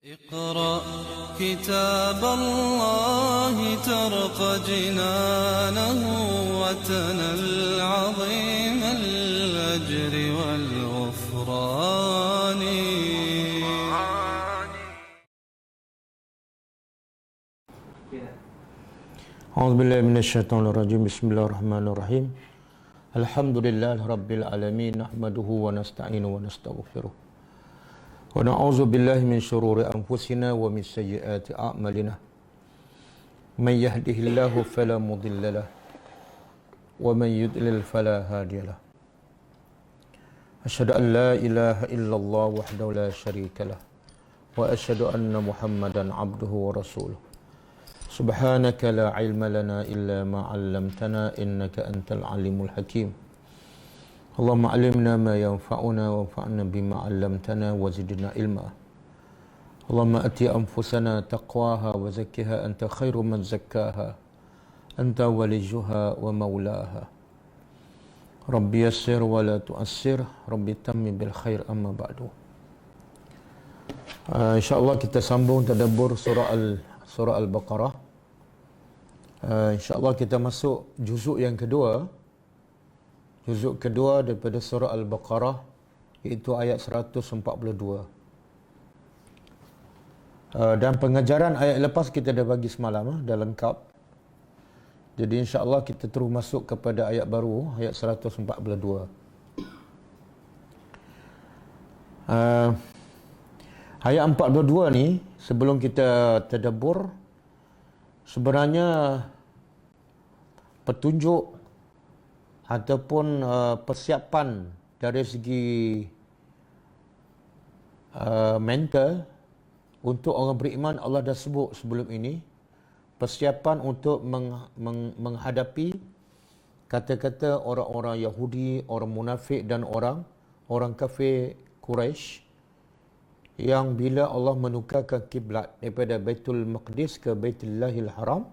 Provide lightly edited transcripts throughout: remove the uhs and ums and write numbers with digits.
اقرأ كتاب الله ترق جنانه وتنل عظيم الأجر والغفران. أعوذ بالله من الشيطان الرجيم. بسم الله الرحمن الرحيم. الحمد لله رب العالمين. نحمده ونستعينه ونستغفره ونعوذ بالله من شرور أنفسنا ومن سيئات أعمالنا. من يهده الله فلا مضل له ومن يضلل فلا هادي له. أشهد أن لا إله إلا الله وحده لا شريك له وأشهد أن محمدا عبده ورسوله. سبحانك لا علم لنا إلا ما علمتنا إنك أنت العليم الحكيم. اللهم علمنا ما ينفعنا وانفعنا بما علمتنا وزدنا علما. اللهم أتي أنفسنا تقواها وزكها أنت خير من زكاها أنت وليها ومولاها. ربي يسر ولا تؤسر ربي تمم بالخير. أما بعد. InsyaAllah kita sambung tadabbur surah Al-Baqarah. InsyaAllah kita masuk juzuk yang kedua. Juzuk kedua daripada surah Al-Baqarah, iaitu ayat 142. Dan pengajaran ayat lepas kita dah bagi semalam, dah lengkap. Jadi insya-Allah kita terus masuk kepada ayat baru, ayat 142. Ayat 42 ni, sebelum kita tadabbur, sebenarnya petunjuk ataupun persiapan dari segi mental untuk orang beriman. Allah dah sebut sebelum ini persiapan untuk menghadapi kata-kata orang-orang Yahudi, orang munafik dan orang kafir Quraisy, yang bila Allah menukarkan kiblat daripada Baitul Maqdis ke Baitullahil Haram,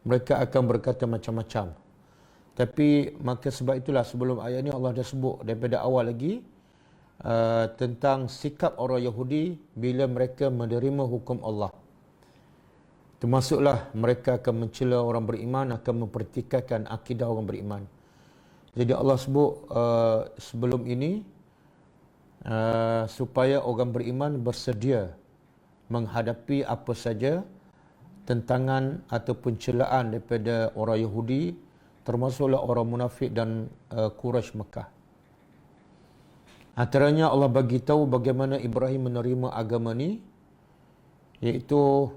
mereka akan berkata macam-macam. Tapi maka sebab itulah sebelum ayat ni Allah dah sebut daripada awal lagi tentang sikap orang Yahudi bila mereka menerima hukum Allah. Termasuklah mereka akan mencela orang beriman, akan mempertikaikan akidah orang beriman. Jadi Allah sebut sebelum ini supaya orang beriman bersedia menghadapi apa saja tentangan ataupun celaan daripada orang Yahudi, termasuklah orang munafik dan Quraisy Mekah. Antaranya Allah bagi tahu bagaimana Ibrahim menerima agama ni, iaitu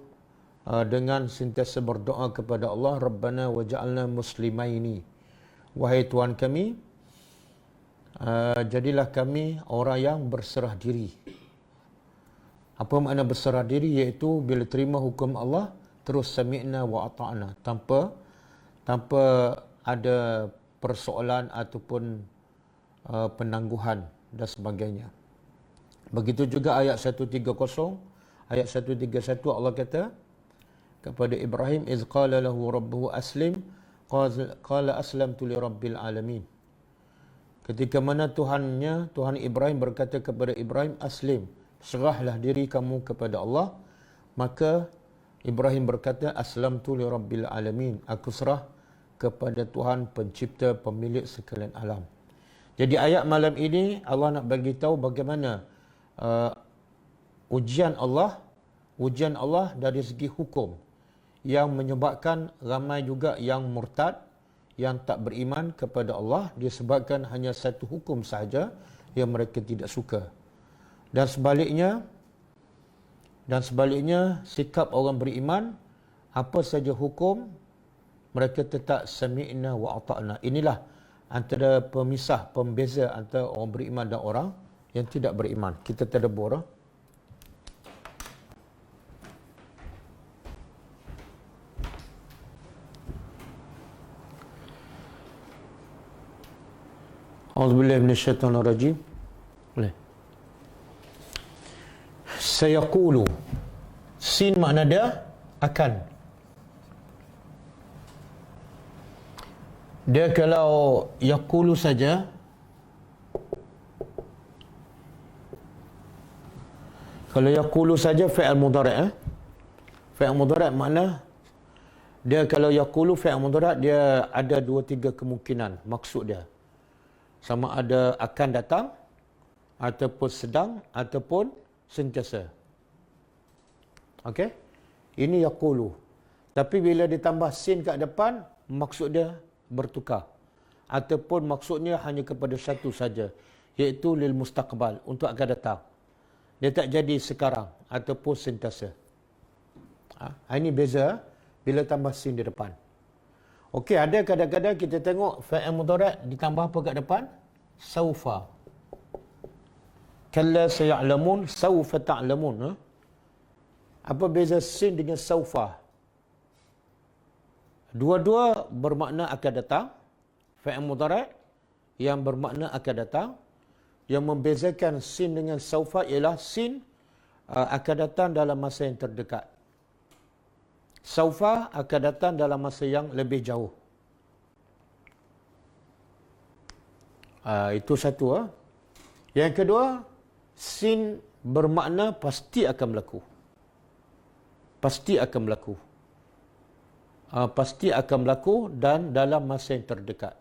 dengan sentiasa berdoa kepada Allah, Rabbana waj'alna muslimaini. Wahai Tuhan kami, jadilah kami orang yang berserah diri. Apa makna berserah diri? Iaitu bila terima hukum Allah, terus sami'na wa ata'na, tanpa ada persoalan ataupun penangguhan dan sebagainya. Begitu juga ayat 130, ayat 131 Allah kata kepada Ibrahim, iz qala lahu rabbuhu aslim qala aslamtu li rabbil alamin. Ketika mana Tuhan Ibrahim berkata kepada Ibrahim, aslim, serahlah diri kamu kepada Allah, maka Ibrahim berkata, aslamtu li rabbil alamin, aku serah kepada Tuhan pencipta pemilik sekalian alam. Jadi ayat malam ini Allah nak bagi tahu bagaimana ujian Allah dari segi hukum yang menyebabkan ramai juga yang murtad, yang tak beriman kepada Allah disebabkan hanya satu hukum sahaja yang mereka tidak suka. Dan sebaliknya sikap orang beriman, apa saja hukum mereka tetap sami'na wa ata'na. Inilah antara pembeza antara orang beriman dan orang yang tidak beriman. Kita tadabbur. A'udzubillahi minasyaitonir rajim. Boleh. Sayaqulu. Sin makna dia akan. Dia kalau yaqulu saja, Kalau yaqulu saja fi'il mudhari', fi'il mudhari' makna dia, kalau yaqulu fi'il mudhari' dia ada 2-3 kemungkinan maksud dia. Sama ada akan datang, ataupun sedang, ataupun sentiasa. Okey? Ini yaqulu. Tapi bila ditambah sin kat depan, maksud dia bertukar. Ataupun maksudnya hanya kepada satu saja, iaitu lil mustaqbal, untuk akan datang. Dia tak jadi sekarang ataupun sentiasa. Ini beza bila tambah sin di depan. Okey, ada kadang-kadang kita tengok fa'il mudhari' ditambah apa kat depan? Saufa. Kalla saya'lamun, saufa ta'lamun. Apa beza sin dengan saufa? Dua-dua bermakna akan datang. Fa'il mudhari' yang bermakna akan datang. Yang membezakan sin dengan saufa ialah sin akan datang dalam masa yang terdekat. Saufa akan datang dalam masa yang lebih jauh. Itu satu. Yang kedua, sin bermakna pasti akan berlaku. Pasti akan berlaku. Pasti akan berlaku dan dalam masa yang terdekat.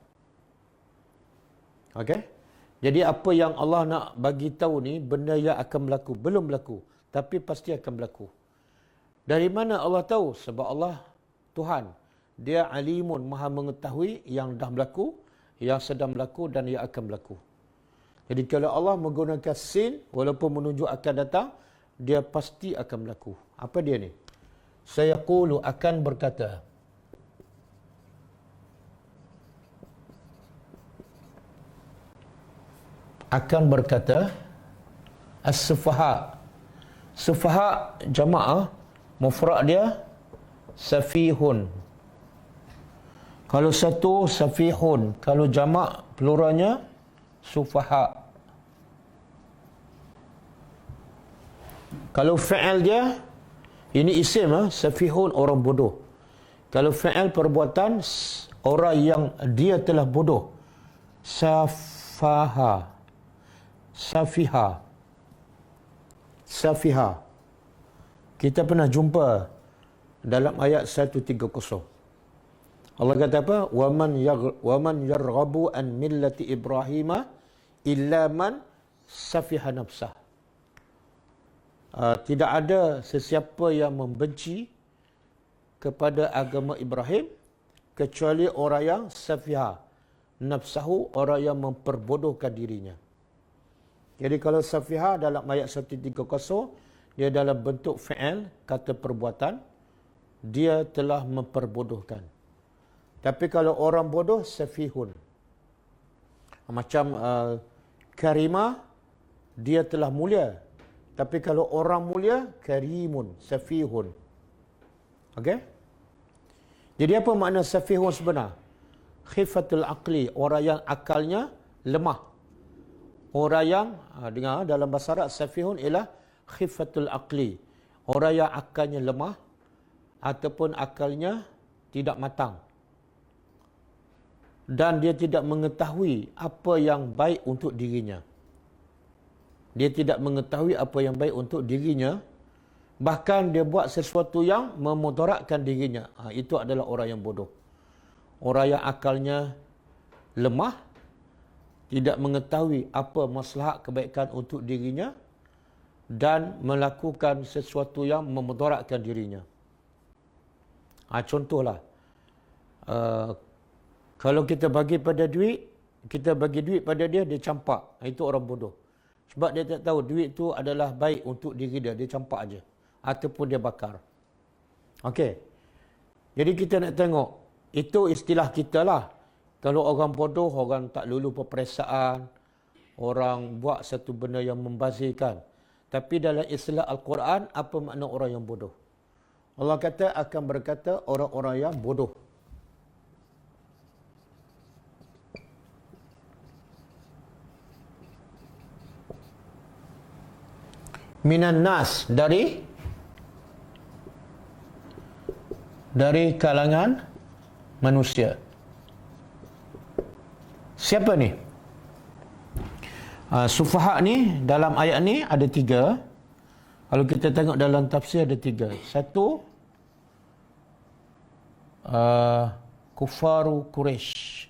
Okey? Jadi apa yang Allah nak bagi tahu ni, benda yang akan berlaku, belum berlaku, tapi pasti akan berlaku. Dari mana Allah tahu? Sebab Allah Tuhan, dia alimun, maha mengetahui yang dah berlaku, yang sedang berlaku dan yang akan berlaku. Jadi kalau Allah menggunakan sin, walaupun menunjuk akan datang, dia pasti akan berlaku. Apa dia ni? Sayaqulu, akan berkata. Akan berkata, as-sufaha. Sufaha jamaah, mufrad dia safihun. Kalau satu, safihun. Kalau jamak, pluralnya sufaha. Kalau fi'il dia, ini isim, safihun, orang bodoh. Kalau fi'il perbuatan, orang yang dia telah bodoh. Safaha. Safiha. Safiha. Kita pernah jumpa dalam ayat 130. Allah kata apa? Waman yarghabu an millati Ibrahim illa man safiha nafsah. Tidak ada sesiapa yang membenci kepada agama Ibrahim kecuali orang yang safiha nafsahu, orang yang memperbodohkan dirinya. Jadi kalau safiha dalam ayat 130, dia dalam bentuk fi'il, kata perbuatan, dia telah memperbodohkan. Tapi kalau orang bodoh, safihun. Macam karimah, dia telah mulia. Tapi kalau orang mulia, karimun, safihun. Okey? Jadi apa makna safihun sebenar? Khifatul aqli, orang yang akalnya lemah. Orang yang, dengar dalam bahasa Arab, safihun ialah khifatul aqli. Orang yang akalnya lemah ataupun akalnya tidak matang. Dan dia tidak mengetahui apa yang baik untuk dirinya. Dia tidak mengetahui apa yang baik untuk dirinya. Bahkan dia buat sesuatu yang memudaratkan dirinya. Itu adalah orang yang bodoh. Orang yang akalnya lemah, tidak mengetahui apa maslahat kebaikan untuk dirinya dan melakukan sesuatu yang memudaratkan dirinya. Contohlah, kalau kita bagi pada duit, kita bagi duit pada dia, dia campak. Itu orang bodoh. Sebab dia tak tahu duit itu adalah baik untuk diri dia, dia campak aja. Ataupun dia bakar. Okey. Jadi kita nak tengok, itu istilah kita lah. Kalau orang bodoh, orang tak lulu peperiksaan, orang buat satu benda yang membazirkan. Tapi dalam istilah Al-Quran, apa makna orang yang bodoh? Allah kata akan berkata orang-orang yang bodoh. Minan nas, dari kalangan manusia. Siapa ni? Sufaha ni dalam ayat ni ada 3. Kalau kita tengok dalam tafsir ada 3. Satu, Kufaru Quraisy.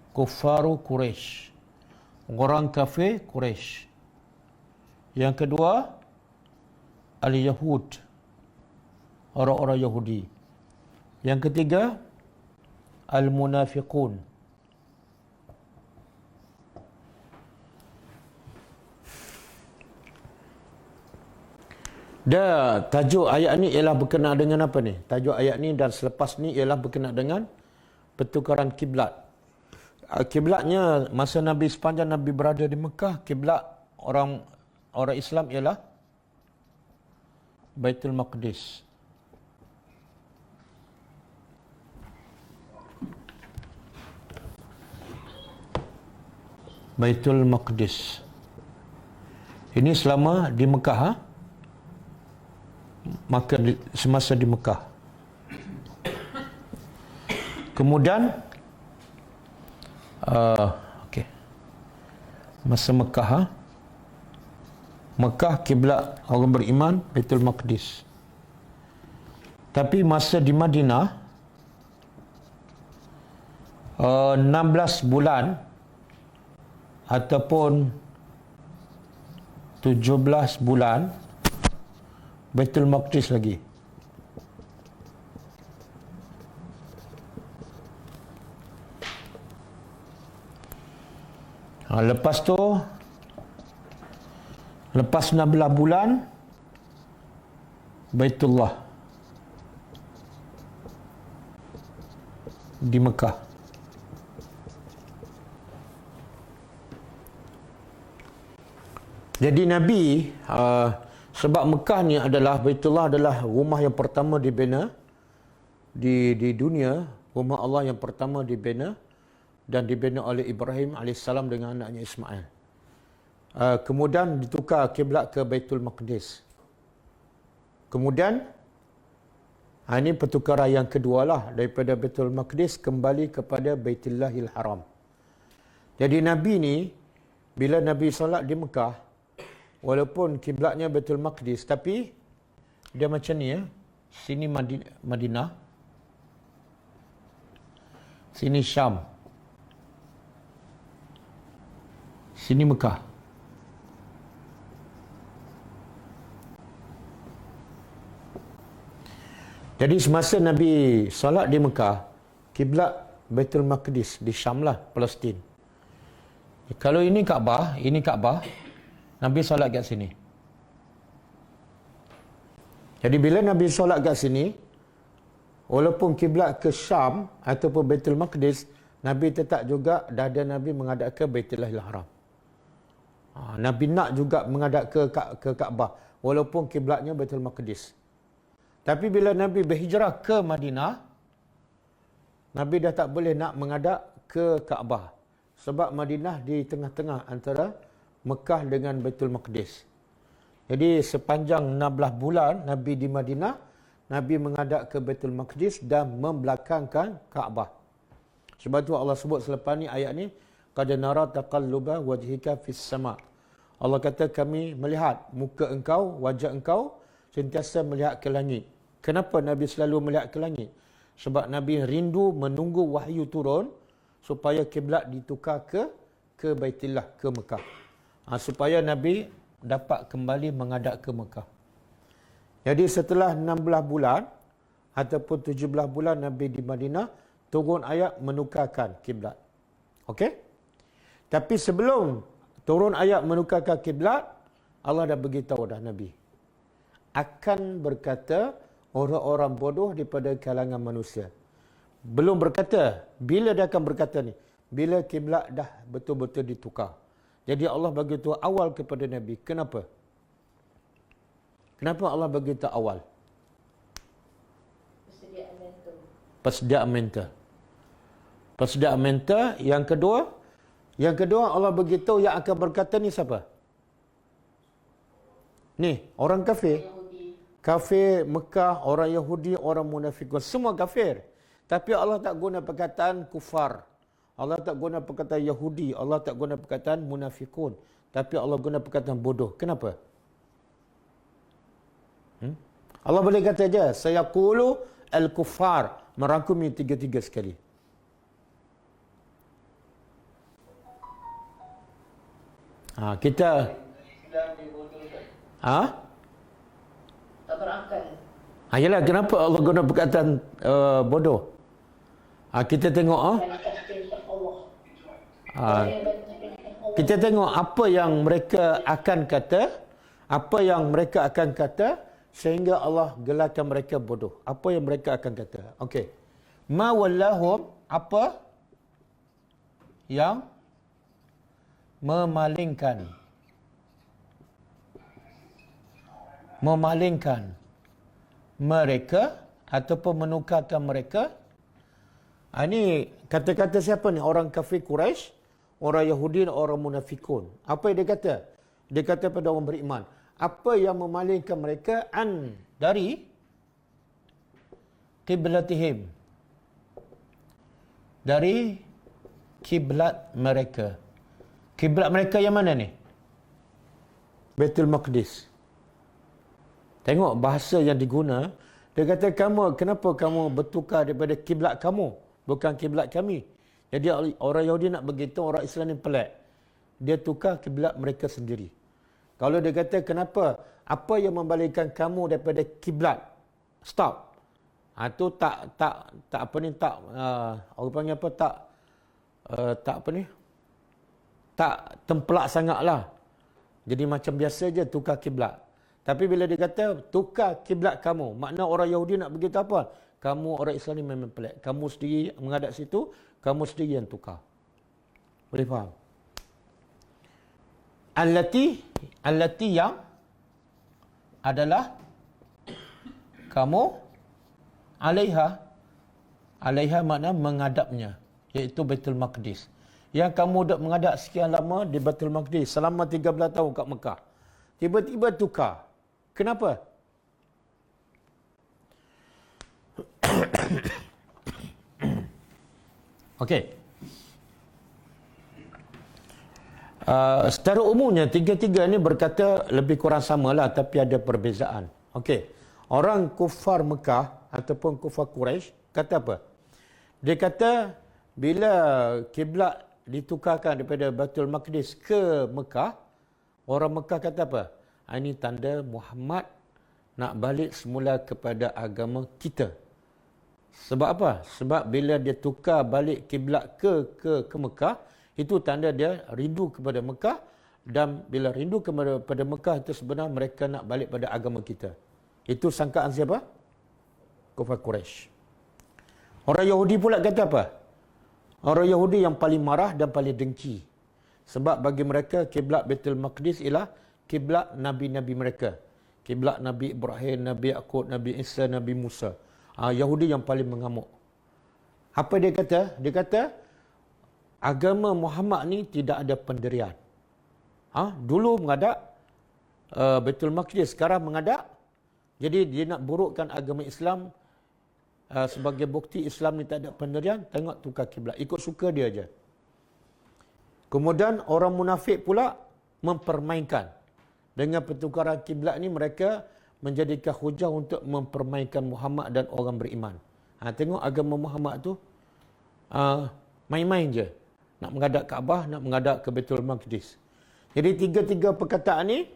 Kufaru Quraisy. Orang kafir Quraisy. Yang kedua, Al-Yahud. Orang-orang Yahudi. Yang ketiga, Al-Munafiqun. Dan tajuk ayat ni ialah berkenaan dengan apa ni? Tajuk ayat ni dan selepas ni ialah berkenaan dengan pertukaran kiblat. Kiblatnya masa Nabi, sepanjang Nabi berada di Mekah, kiblat orang Islam ialah Baitul Maqdis. Baitul Maqdis. Ini selama di Mekah, maka semasa di Mekah. Kemudian masa Mekah, Mekah kiblat orang beriman Baitul Maqdis. Tapi masa di Madinah 16 bulan ataupun 17 bulan Baitul Maqdis lagi. Lepas tu, lepas 16 bulan Baitullah di Mekah. Jadi Nabi sebab Mekah ni adalah, Baitullah adalah rumah yang pertama dibina di dunia, rumah Allah yang pertama dibina dan dibina oleh Ibrahim AS dengan anaknya Ismail. Kemudian ditukar kiblat ke Baitul Maqdis. Kemudian ini pertukaran yang kedua lah, daripada Baitul Maqdis kembali kepada Baitullahil Haram. Jadi Nabi ni, bila Nabi solat di Mekah, walaupun kiblatnya Baitul Maqdis, tapi dia macam ni ya. Sini Madinah, sini Syam, sini Mekah. Jadi semasa Nabi solat di Mekah, kiblat Baitul Maqdis di Syam lah, Palestin. Kalau ini Kaabah, Nabi solat kat sini. Jadi bila Nabi solat kat sini, walaupun kiblat ke Syam ataupun Baitul Maqdis, Nabi tetap juga dada Nabi menghadap ke Baitullahil Haram. Nabi nak juga menghadap ke Kaabah walaupun kiblatnya Baitul Maqdis. Tapi bila Nabi berhijrah ke Madinah, Nabi dah tak boleh nak menghadap ke Kaabah sebab Madinah di tengah-tengah antara Mekah dengan Baitul Maqdis. Jadi sepanjang 16 bulan Nabi di Madinah, Nabi menghadap ke Baitul Maqdis dan membelakangkan Kaabah. Sebab tu Allah sebut selepas ni ayat ni, qad nara taqalluba wajhika fis sama. Allah kata kami melihat muka engkau, wajah engkau sentiasa melihat ke langit. Kenapa Nabi selalu melihat ke langit? Sebab Nabi rindu menunggu wahyu turun supaya kiblat ditukar ke Baitullah, ke Mekah. Supaya Nabi dapat kembali menghadap ke Mekah. Jadi setelah 16 bulan ataupun 17 bulan Nabi di Madinah, turun ayat menukarkan kiblat. Okey? Tapi sebelum turun ayat menukarkan kiblat, Allah dah beritahu dah Nabi akan berkata orang-orang bodoh daripada kalangan manusia. Belum berkata, bila dia akan berkata ni? Bila kiblat dah betul-betul ditukar. Jadi Allah bagi tahu awal kepada Nabi. Kenapa? Kenapa Allah bagi tahu awal? Persediaan mental. Persediaan mental. Persediaan mental. Yang kedua Allah bagi tahu yang akan berkata ni siapa? Ni, orang kafir. Kafir Mekah, orang Yahudi, orang munafikun, semua kafir. Tapi Allah tak guna perkataan kufar. Allah tak guna perkataan Yahudi, Allah tak guna perkataan munafikun. tapi Allah guna perkataan bodoh. Kenapa? Allah boleh kata aja, saya qulu al-kuffar, merangkumi tiga-tiga sekali. Kita tak berakal. Yalah, kenapa Allah guna perkataan bodoh? Kita tengok kita tengok apa yang mereka akan kata, sehingga Allah gelarkan mereka bodoh. Apa yang mereka akan kata? Okey. Ma wallahum, apa yang memalingkan mereka ataupun menukarkan mereka. Ini kata-kata siapa ni? Orang kafir Quraisy, orang Yahudi dan orang munafikun. Apa yang dia kata? Dia kata pada orang beriman, apa yang memalingkan mereka dari qiblatihim, dari kiblat mereka. Kiblat mereka yang mana ni? Baitul Maqdis. Tengok bahasa yang diguna. Dia kata, kenapa kamu bertukar daripada kiblat kamu, bukan kiblat kami? Jadi orang Yahudi nak beritahu orang Islam ni pelik. Dia tukar kiblat mereka sendiri. Kalau dia kata, kenapa? Apa yang membalikkan kamu daripada kiblat? Stop. Itu orang panggil apa? Tak templak sangatlah. Jadi macam biasa je tukar kiblat. Tapi bila dia kata tukar kiblat kamu, makna orang Yahudi nak beritahu apa? Kamu orang Islam ni memang pelik. Kamu sendiri menghadap situ, kamu sendiri yang tukar. Boleh faham? Allati yang adalah kamu alaiha makna menghadapnya, iaitu Baitul Maqdis. Yang kamu dah menghadap sekian lama di Baitul Maqdis selama 13 tahun kat Mekah. Tiba-tiba tukar. Kenapa? Okey. Secara umumnya tiga-tiga ni berkata lebih kurang samalah, tapi ada perbezaan. Okey. Orang kufar Mekah ataupun kufar Quraisy kata apa? Dia kata bila kiblat ditukarkan daripada Baitul Maqdis ke Mekah, orang Mekah kata apa? Ini tanda Muhammad nak balik semula kepada agama kita. Sebab apa? Sebab bila dia tukar balik kiblat ke Mekah, itu tanda dia rindu kepada Mekah, dan bila rindu kepada Mekah itu sebenarnya mereka nak balik pada agama kita. Itu sangkaan siapa? Kufar Quraisy. Orang Yahudi pula kata apa? Orang Yahudi yang paling marah dan paling dengki. Sebab bagi mereka kiblat Baitul Maqdis ialah kiblat nabi-nabi mereka. Kiblat Nabi Ibrahim, Nabi Yaqub, Nabi Isa, Nabi Musa. Yahudi yang paling mengamuk. Apa dia kata? Dia kata agama Muhammad ni tidak ada pendirian. Dulu menghadap Baitul Maqdis, sekarang menghadap. Jadi dia nak burukkan agama Islam sebagai bukti Islam ni tak ada pendirian. Tengok tukar kiblat, ikut suka dia aja. Kemudian orang munafik pula mempermainkan. Dengan pertukaran kiblat ni mereka menjadikan hujah untuk mempermainkan Muhammad dan orang beriman. Tengok agama Muhammad tu main-main je. Nak menghadap Kaabah, nak menghadap ke Baitul Maqdis. Jadi tiga-tiga perkataan ni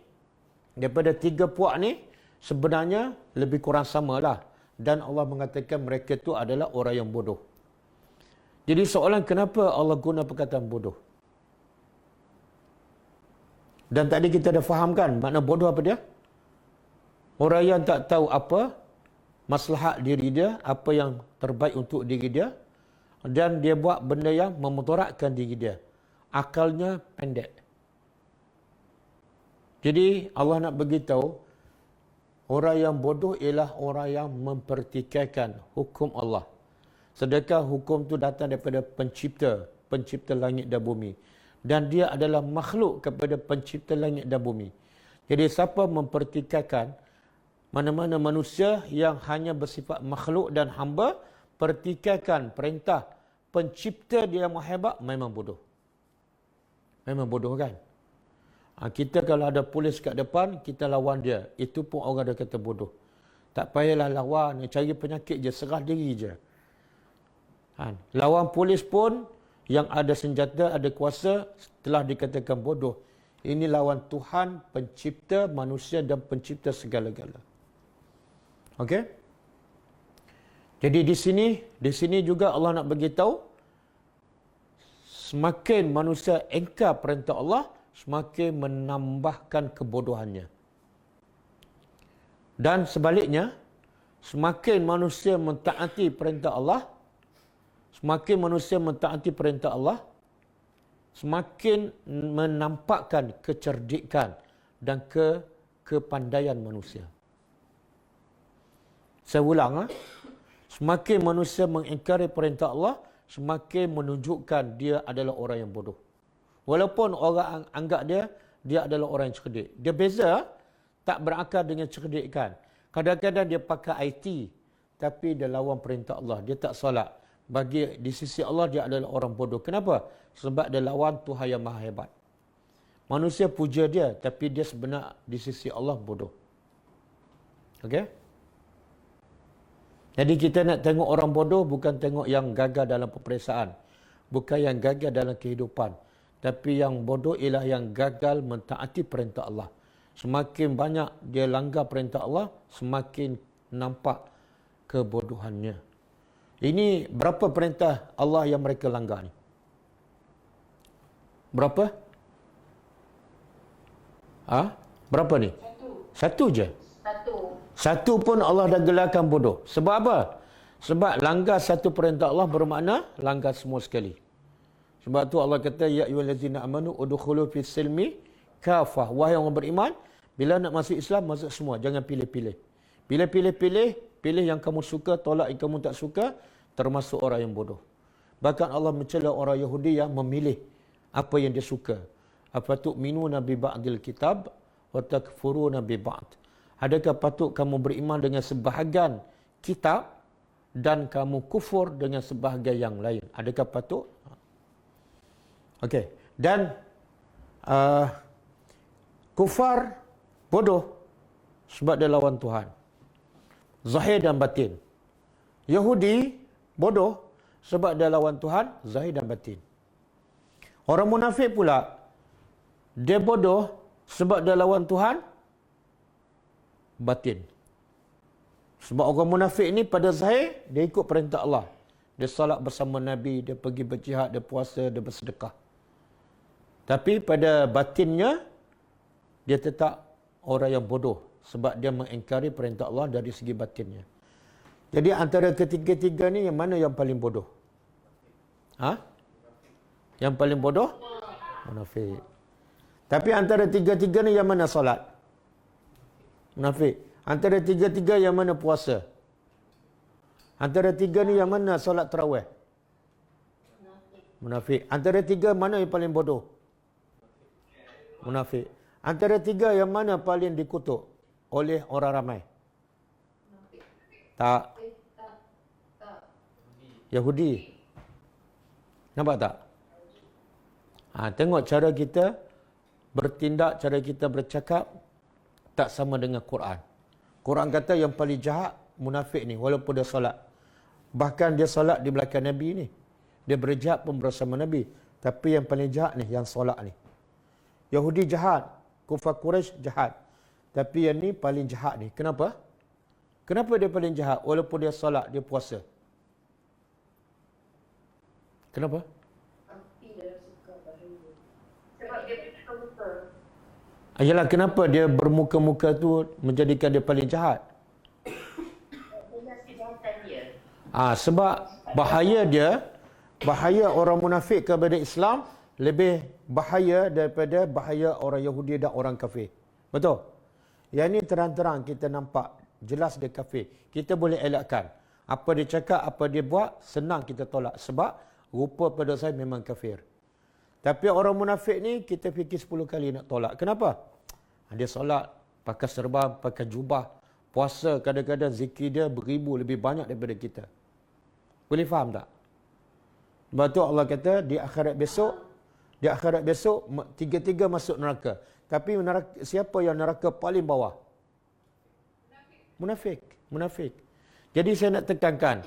daripada tiga puak ni sebenarnya lebih kurang samalah. Dan Allah mengatakan mereka tu adalah orang yang bodoh. Jadi soalan, kenapa Allah guna perkataan bodoh? Dan tadi kita dah fahamkan makna bodoh apa dia? Orang yang tak tahu apa maslahat diri dia, apa yang terbaik untuk diri dia, dan dia buat benda yang memudaratkan diri dia. Akalnya pendek. Jadi Allah nak beritahu, orang yang bodoh ialah orang yang mempertikaikan hukum Allah. Sedangkan hukum tu datang daripada pencipta langit dan bumi. Dan dia adalah makhluk kepada pencipta langit dan bumi. Jadi siapa mempertikaikan mana-mana manusia yang hanya bersifat makhluk dan hamba, pertikaikan perintah pencipta dia yang maha hebat, memang bodoh. Memang bodoh kan? Kita kalau ada polis kat depan, kita lawan dia. Itu pun orang dah kata bodoh. Tak payahlah lawan, cari penyakit je, serah diri je. Lawan polis pun yang ada senjata, ada kuasa, telah dikatakan bodoh. Ini lawan Tuhan, pencipta manusia dan pencipta segala-gala. Okey? Jadi di sini juga Allah nak beritahu, semakin manusia engkar perintah Allah, semakin menambahkan kebodohannya. Dan sebaliknya, semakin manusia mentaati perintah Allah, semakin manusia mentaati perintah Allah, semakin menampakkan kecerdikan dan kepandaian manusia. Saya ulang, semakin manusia mengingkari perintah Allah, semakin menunjukkan dia adalah orang yang bodoh. Walaupun orang anggap dia adalah orang yang cerdik. Dia beza, tak berakal dengan cerdik kan. Kadang-kadang dia pakai IT, tapi dia lawan perintah Allah. Dia tak solat. Di sisi Allah, dia adalah orang bodoh. Kenapa? Sebab dia lawan Tuhan yang maha hebat. Manusia puja dia, tapi dia sebenar di sisi Allah bodoh. Okey? Jadi kita nak tengok orang bodoh, bukan tengok yang gagal dalam peperiksaan. Bukan yang gagal dalam kehidupan. Tapi yang bodoh ialah yang gagal mentaati perintah Allah. Semakin banyak dia langgar perintah Allah, semakin nampak kebodohannya. Ini berapa perintah Allah yang mereka langgar ni? Berapa? Berapa ni? Satu je? Satu pun Allah dah gelarkan bodoh. Sebab apa? Sebab langgar satu perintah Allah bermakna langgar semua sekali. Sebab tu Allah kata, ya ayyuhallazina amanu udkhulu fis silmi kafah. Wahai orang beriman, bila nak masuk Islam, masuk semua. Jangan pilih-pilih. Bila pilih yang kamu suka, tolak yang kamu tak suka, termasuk orang yang bodoh. Bahkan Allah mencela orang Yahudi yang memilih apa yang dia suka. Apa tu'minuna bi ba'dil kitab wa takfuruna bi ba'd. Adakah patut kamu beriman dengan sebahagian kitab dan kamu kufur dengan sebahagian yang lain? Adakah patut? Okey. Dan kufar bodoh sebab dia lawan Tuhan. Zahir dan batin. Yahudi bodoh sebab dia lawan Tuhan, zahir dan batin. Orang munafik pula, dia bodoh sebab dia lawan Tuhan, batin. Sebab orang munafik ni pada zahir, dia ikut perintah Allah. Dia salat bersama Nabi, dia pergi berjihad, dia puasa, dia bersedekah. Tapi pada batinnya, dia tetap orang yang bodoh. Sebab dia mengingkari perintah Allah dari segi batinnya. Jadi antara ketiga-tiga ni, yang mana yang paling bodoh? Yang paling bodoh? Munafik. Tapi antara tiga-tiga ni, yang mana solat? Munafik. Antara tiga-tiga, yang mana puasa? Antara tiga ni, yang mana solat tarawih? Munafik. Antara tiga, mana yang paling bodoh? Munafik. Antara tiga, yang mana paling dikutuk oleh orang ramai? Tak. Yahudi. Nampak tak? Tengok cara kita bertindak, cara kita bercakap tak sama dengan Quran. Quran kata yang paling jahat munafik ni, walaupun dia solat. Bahkan dia solat di belakang Nabi ni. Dia berjihad pun bersama Nabi. Tapi yang paling jahat ni, yang solat ni. Yahudi jahat, kufar Quraisy jahat. Tapi yang ni paling jahat ni. Kenapa? Kenapa dia paling jahat? Walaupun dia solat, dia puasa. Kenapa? Sebab dia bermuka-muka. Ayalah, kenapa dia bermuka-muka tu menjadikan dia paling jahat? Dengan kejahatan dia. Sebab bahaya orang munafik kepada Islam lebih bahaya daripada bahaya orang Yahudi dan orang kafir. Betul? Yang ini terang-terang kita nampak jelas dia kafir. Kita boleh elakkan. Apa dia cakap, apa dia buat, senang kita tolak. Sebab rupa pada saya memang kafir. Tapi orang munafik ni kita fikir 10 kali nak tolak. Kenapa? Dia solat, pakai serban, pakai jubah, puasa, kadang-kadang zikir dia beribu lebih banyak daripada kita. Boleh faham tak? Sebab tu Allah kata di akhirat besok, Di akhirat besok, tiga-tiga masuk neraka. Tapi siapa yang neraka paling bawah? Munafik. Jadi saya nak tekankan,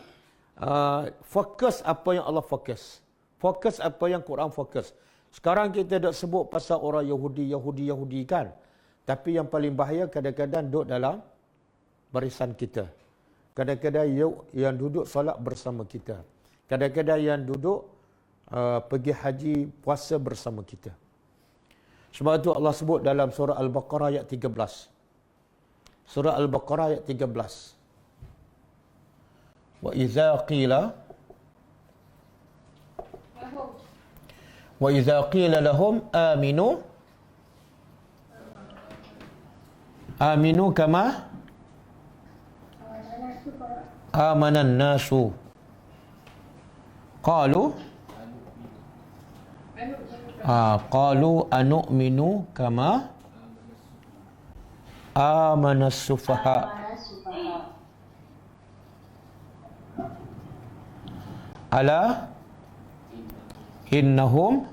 fokus apa yang Allah fokus. Fokus apa yang Quran fokus. Sekarang kita dah sebut pasal orang Yahudi kan. Tapi yang paling bahaya kadang-kadang duduk dalam barisan kita. Kadang-kadang yang duduk solat bersama kita. Kadang-kadang yang duduk pergi haji, puasa bersama kita. Sebab itu Allah sebut dalam surah Al-Baqarah ayat 13. Surah Al-Baqarah ayat 13. Wa idza qila lahum aminu kama amanan nasu qalu anu'minu kama amanas sufaha ala innahum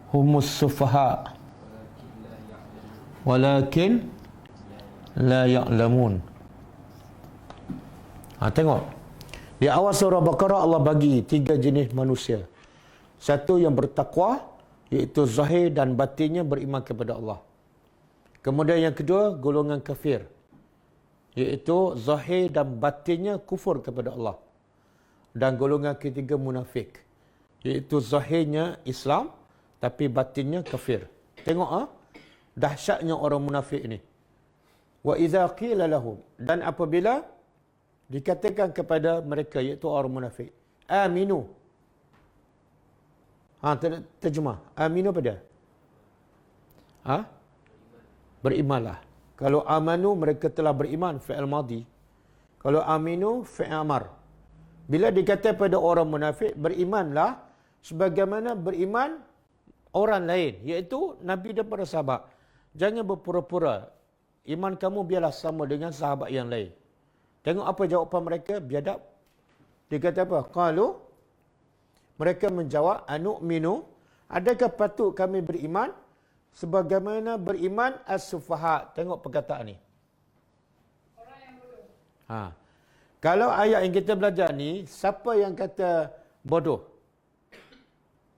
humus sufaha walakin la ya'lamun. Tengok. Di awal surah Baqarah Allah bagi 3 jenis manusia. Satu yang bertakwa, iaitu zahir dan batinnya beriman kepada Allah. Kemudian yang kedua, golongan kafir, iaitu zahir dan batinnya kufur kepada Allah. Dan golongan ketiga munafik, iaitu zahirnya Islam tapi batinnya kafir. Tengok dahsyatnya orang munafik ni. Wa idza qila lahum, dan apabila dikatakan kepada mereka, iaitu orang munafik, aminu. Terjemah. Aminu apa dia? Berimanlah. Kalau amanu, mereka telah beriman, fi'il madhi. Kalau aminu, fi'il amar. Bila dikata pada orang munafik, berimanlah sebagaimana beriman orang lain, iaitu Nabi dan para sahabat. Jangan berpura-pura. Iman kamu biarlah sama dengan sahabat yang lain. Tengok apa jawapan mereka, biadab. Dikata apa? Qalu, mereka menjawab, anu'minu, adakah patut kami beriman sebagaimana beriman as-sufaha. Tengok perkataan ni. Orang yang bodoh. Kalau ayat yang kita belajar ni, siapa yang kata bodoh?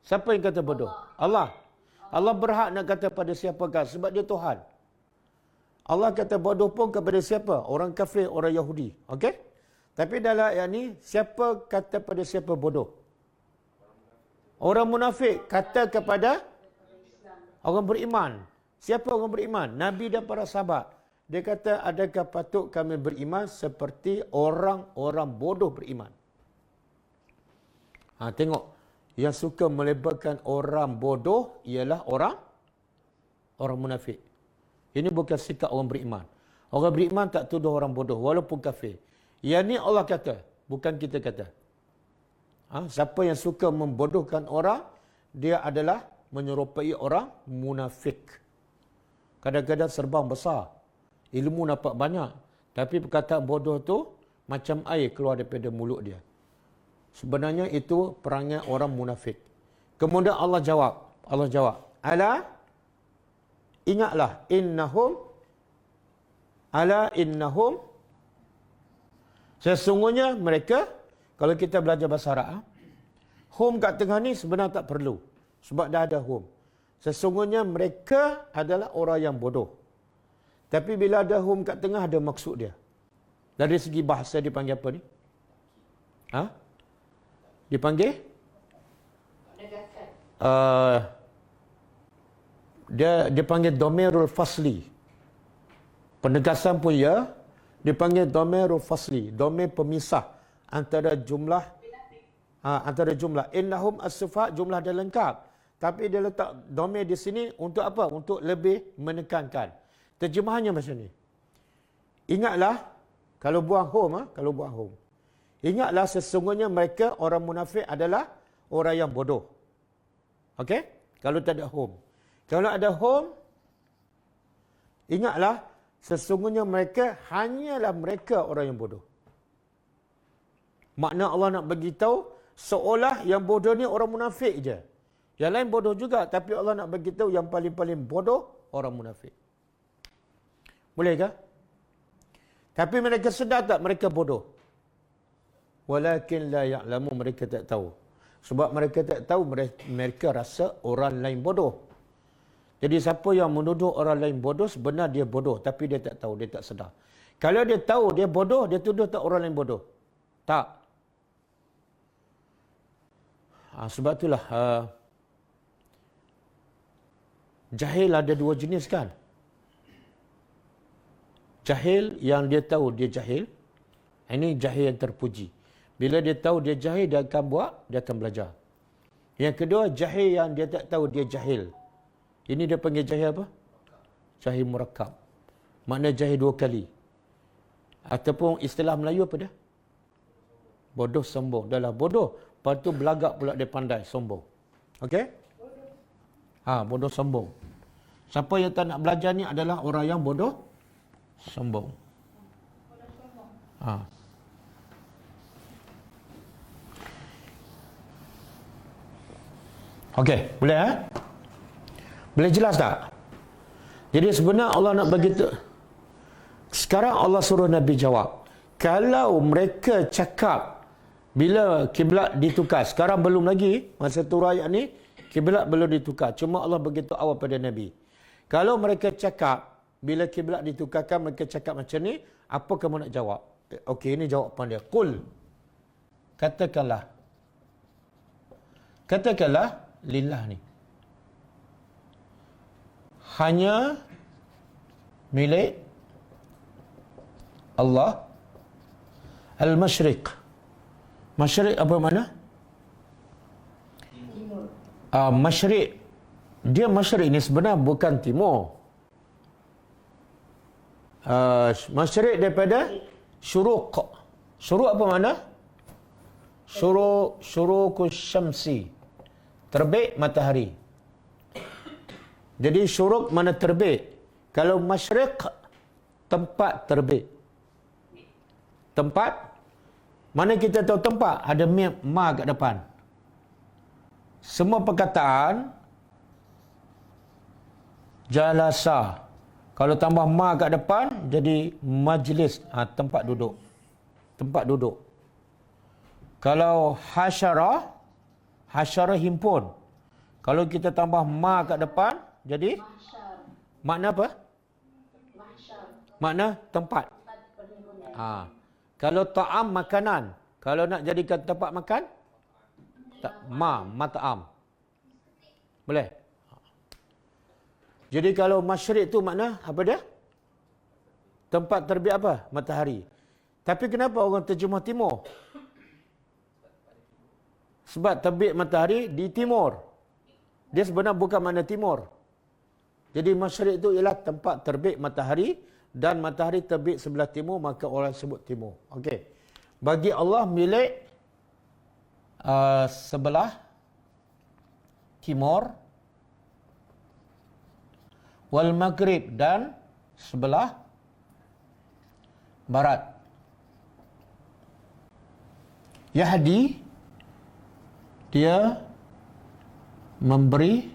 Siapa yang kata bodoh? Allah. Allah berhak nak kata pada siapakah? Sebab dia Tuhan. Allah kata bodoh pun kepada siapa? Orang kafir, orang Yahudi. Okey? Tapi dalam ayat ni, siapa kata pada siapa bodoh? Orang munafik kata kepada orang beriman. Siapa orang beriman? Nabi dan para sahabat. Dia kata, adakah patut kami beriman seperti orang-orang bodoh beriman? Tengok. Yang suka melebarkan orang bodoh ialah orang munafik. Ini bukan sikap orang beriman. Orang beriman tak tuduh orang bodoh walaupun kafir. Yang ni Allah kata, bukan kita kata. Siapa yang suka membodohkan orang, dia adalah menyerupai orang munafik. Kadang-kadang serbang besar, ilmu dapat banyak, tapi perkataan bodoh tu macam air keluar daripada mulut dia. Sebenarnya itu perangai orang munafik. Kemudian Allah jawab, ala, ingatlah, innahum, sesungguhnya mereka. Kalau kita belajar bahasa Arab, hum kat tengah ni sebenarnya tak perlu. Sebab dah ada hum. Sesungguhnya mereka adalah orang yang bodoh. Tapi bila ada hum kat tengah, ada maksud dia. Dari segi bahasa dipanggil apa ni? Dipanggil? Dia panggil domerul fasli. Penegasan pun ya. Dipanggil domerul fasli. Domer pemisah. Antara jumlah innahum as-sufa, jumlah dia lengkap, tapi dia letak domain di sini untuk apa? Untuk lebih menekankan. Terjemahannya macam ni. Ingatlah kalau buang home, ingatlah sesungguhnya mereka orang munafik adalah orang yang bodoh. Okey? Kalau tak ada home. Kalau ada home, ingatlah sesungguhnya mereka hanyalah mereka orang yang bodoh. Makna Allah nak bagi tahu seolah yang bodoh ni orang munafik je. Yang lain bodoh juga, tapi Allah nak bagi tahu yang paling-paling bodoh orang munafik. Bolehkah? Tapi mereka sedar tak mereka bodoh? Walakin la ya'lamu, mereka tak tahu. Sebab mereka tak tahu, mereka rasa orang lain bodoh. Jadi siapa yang menuduh orang lain bodoh, sebenarnya dia bodoh. Tapi dia tak tahu, dia tak sedar. Kalau dia tahu dia bodoh, dia tuduh tak orang lain bodoh? Tak. Sebab itulah jahil ada dua jenis kan. Jahil yang dia tahu dia jahil. Ini jahil yang terpuji. Bila dia tahu dia jahil, dia akan buat, dia akan belajar. Yang kedua, jahil yang dia tak tahu dia jahil. Ini dia panggil jahil apa? Jahil murakkab. Makna jahil dua kali. Ataupun istilah Melayu apa dia? Bodoh sombong. Dah lah bodoh. Lepas tu belagak pula dia pandai, sombong. Okey? Bodoh sombong. Siapa yang tak nak belajar ni adalah orang yang bodoh sombong. Okey, boleh Boleh jelas tak? Jadi sebenarnya Allah nak bagi tu. Sekarang Allah suruh Nabi jawab. Kalau mereka cakap bila kiblat ditukar, sekarang belum lagi masa turun ayat ni kiblat belum ditukar. Cuma Allah beritahu awal pada Nabi. Kalau mereka cakap bila kiblat ditukarkan, mereka cakap macam ni, apa kamu nak jawab? Okey, ini jawapan dia. Qul. Katakanlah lillah ni hanya milik Allah al-masyriq. Masyriq apa makna? Masyriq. Dia masyriq ni sebenarnya bukan timur. Masyriq daripada syuruq. Syuruq apa makna? Syuruqus syamsi. Terbit matahari. Jadi syuruq mana terbit. Kalau masyriq, tempat terbit. Tempat, mana kita tahu tempat? Ada ma kat depan. Semua perkataan jalasa. Kalau tambah ma kat depan, jadi majlis, tempat duduk. Tempat duduk. Kalau hasyara himpun. Kalau kita tambah ma kat depan, jadi makna apa? Makna tempat. Kalau ta'am makanan. Kalau nak jadikan tempat makan, mat'am. Boleh? Jadi kalau masyriq tu makna apa dia? Tempat terbit apa? Matahari. Tapi kenapa orang terjemah timur? Sebab terbit matahari di timur. Dia sebenarnya bukan makna timur. Jadi masyriq itu ialah tempat terbit matahari dan matahari terbit sebelah timur, maka orang sebut timur. Okey. Bagi Allah milik sebelah timur wal maghrib dan sebelah barat. Yahdi, dia memberi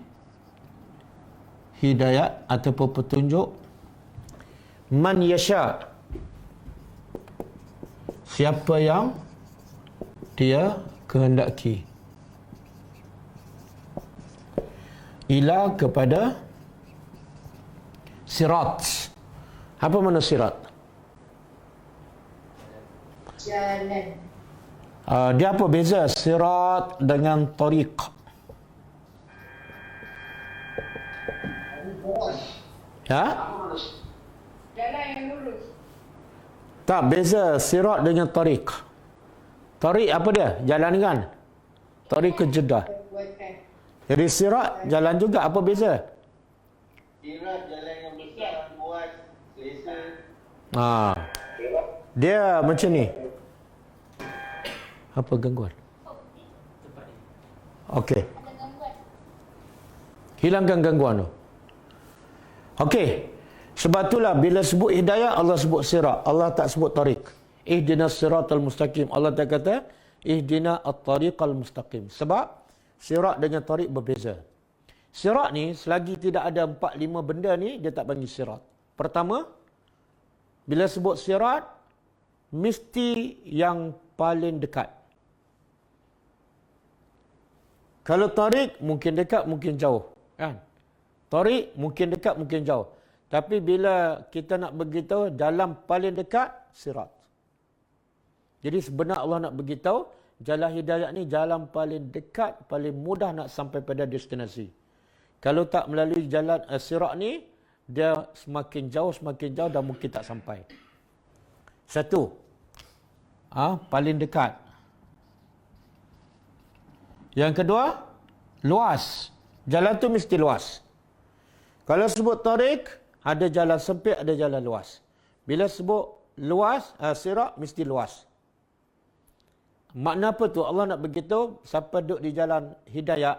hidayat ataupun petunjuk man yasha, siapa yang dia kehendaki, ila kepada sirat. Apa makna sirat? Jalan. Dia apa beza sirat dengan tariq? Ya? Jalan yang lurus. Tak, beza sirat dengan tariq. Tariq apa dia? Jalan kan? Tariq ke Jeddah. Jadi sirat jalan juga, apa beza? Sirat jalan yang besar, luas, selesa. Dia macam ni. Apa gangguan? Okey. Hilangkan gangguan tu. Okey. Sebab itulah bila sebut hidayah, Allah sebut sirat. Allah tak sebut tariq. Ihdinas siratal mustaqim. Allah tak kata ihdina at-tariqal mustaqim. Sebab Sirat dengan tariq berbeza. Sirat ni selagi tidak ada 4-5 benda ni dia tak panggil sirat. Pertama, bila sebut sirat mesti yang paling dekat. Kalau tariq mungkin dekat mungkin jauh, kan? Tariq mungkin dekat mungkin jauh. Tapi bila kita nak beritahu jalan paling dekat, sirat. Jadi sebenarnya Allah nak beritahu jalan hidayah ni jalan paling dekat, paling mudah nak sampai pada destinasi. Kalau tak melalui jalan sirat ni, dia semakin jauh dan mungkin tak sampai. Satu, paling dekat. Yang kedua, luas. Jalan tu mesti luas. Kalau sebut tariq, ada jalan sempit, ada jalan luas. Bila sebut luas, sirat mesti luas. Makna apa tu? Allah nak beritahu siapa duduk di jalan hidayah,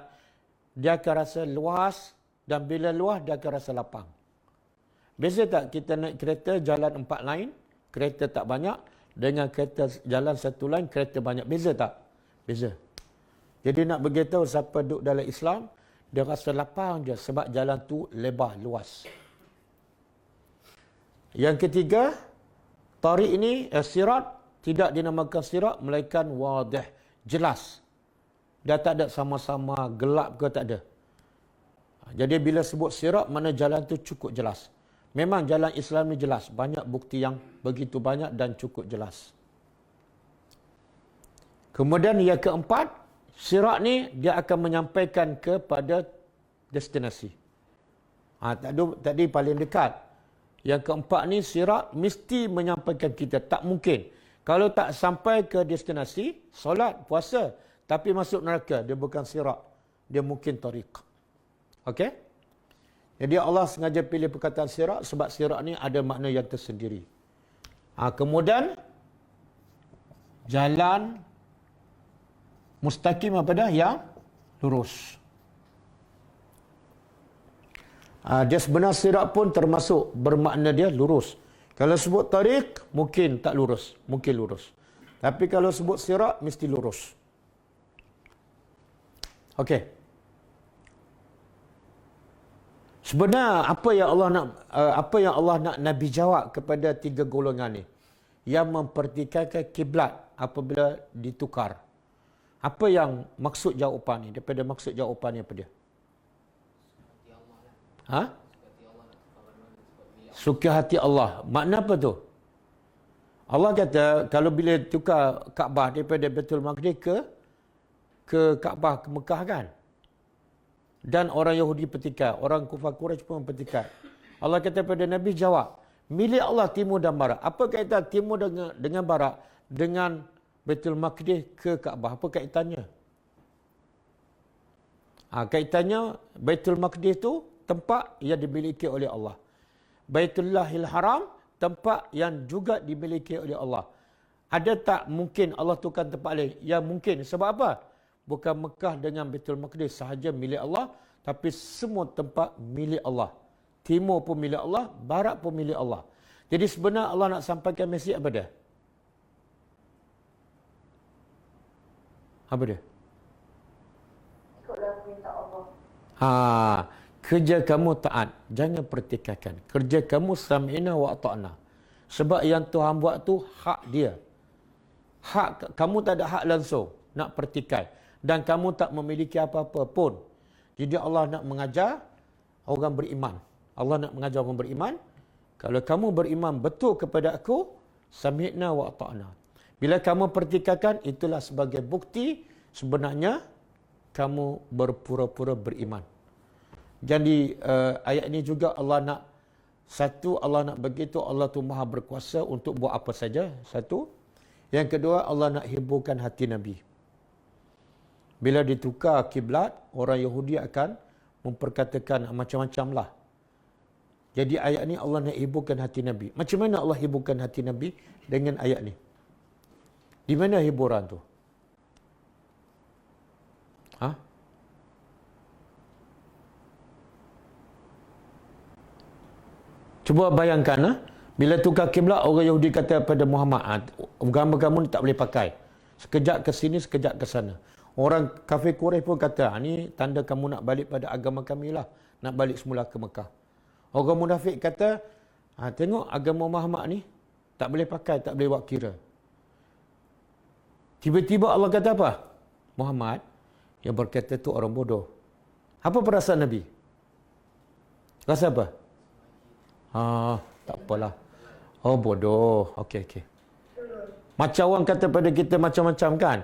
dia akan rasa luas, dan bila luas dia akan rasa lapang. Beza tak kita naik kereta jalan 4 lain, kereta tak banyak, dengan kereta jalan 1 lain, kereta banyak. Beza tak? Beza. Jadi nak beritahu siapa duduk dalam Islam, dia rasa lapang je sebab jalan tu lebar, luas. Yang ketiga, tariq ini, sirat, tidak dinamakan sirat, melainkan wadih, jelas. Dia tak ada sama-sama gelap ke, tak ada. Jadi bila sebut sirat, mana jalan tu cukup jelas. Memang jalan Islam ni jelas. Banyak bukti yang begitu banyak dan cukup jelas. Kemudian yang keempat, sirat ni dia akan menyampaikan kepada destinasi. Tadi paling dekat. Yang keempat ni sirat mesti menyampaikan kita. Tak mungkin. Kalau tak sampai ke destinasi, solat, puasa, tapi masuk neraka, dia bukan sirat. Dia mungkin tariq. Okey? Jadi Allah sengaja pilih perkataan sirat sebab sirat ni ada makna yang tersendiri. Kemudian, jalan mustaqim apa dah? Yang lurus. Dia sebenar sirat pun termasuk bermakna dia lurus. Kalau sebut tariq, mungkin tak lurus. Mungkin lurus. Tapi kalau sebut sirat, mesti lurus. Okey. Sebenar apa yang Allah nak Nabi jawab kepada 3 golongan ni? Yang mempertikaikan kiblat apabila ditukar. Apa yang maksud jawapan ni? Daripada maksud jawapan ni apa dia? Suka hati Allah. Makna apa tu? Allah kata, kalau bila tukar Kaabah daripada Baitul Maqdis ke Kaabah, ke Mekah kan? Dan orang Yahudi pertikaian, orang kufar Quraisy pun pertikaian. Allah kata pada Nabi jawab, milik Allah timur dan barat. Apa kaitan timur dengan barat dengan Baitul Maqdis ke Kaabah? Apa kaitannya? Kaitannya Baitul Maqdis tu tempat yang dimiliki oleh Allah. Baitullahil Haram, tempat yang juga dimiliki oleh Allah. Ada tak mungkin Allah tukar tempat lain? Ya mungkin. Sebab apa? Bukan Mekah dengan Baitul Maqdis sahaja milik Allah, tapi semua tempat milik Allah. Timur pun milik Allah, barat pun milik Allah. Jadi sebenarnya Allah nak sampaikan mesej apa dia? Apa dia? Ikutlah perintah Allah. Kerja kamu taat, jangan pertikaikan. Kerja kamu sami'na wa ata'na. Sebab yang Tuhan buat tu hak dia. Hak kamu tak ada hak langsung nak pertikai, dan kamu tak memiliki apa-apa pun. Jadi Allah nak mengajar orang beriman. Allah nak mengajar orang beriman, kalau kamu beriman betul kepada aku, sami'na wa ata'na. Bila kamu pertikaikan, itulah sebagai bukti sebenarnya kamu berpura-pura beriman. Jadi ayat ini juga Allah nak, satu, Allah nak begitu, Allah tu maha berkuasa untuk buat apa saja. Satu. Yang kedua, Allah nak hiburkan hati Nabi. Bila ditukar kiblat, orang Yahudi akan memperkatakan macam-macam lah. Jadi ayat ni Allah nak hiburkan hati Nabi. Macam mana Allah hiburkan hati Nabi dengan ayat ni? Di mana hiburan tu? Cuba bayangkan, bila tukar kiblat, orang Yahudi kata pada Muhammad, agama kamu ni tak boleh pakai. Sekejap ke sini, sekejap ke sana. Orang kafir Quraisy pun kata, ni tanda kamu nak balik pada agama kami lah. Nak balik semula ke Mekah. Orang munafik kata, tengok agama Muhammad ni, tak boleh pakai, tak boleh buat kira. Tiba-tiba Allah kata apa? Muhammad yang berkata tu orang bodoh. Apa perasaan Nabi? Rasa apa? Tak apalah. Oh, bodoh. Okey. Macam orang kata pada kita macam-macam kan?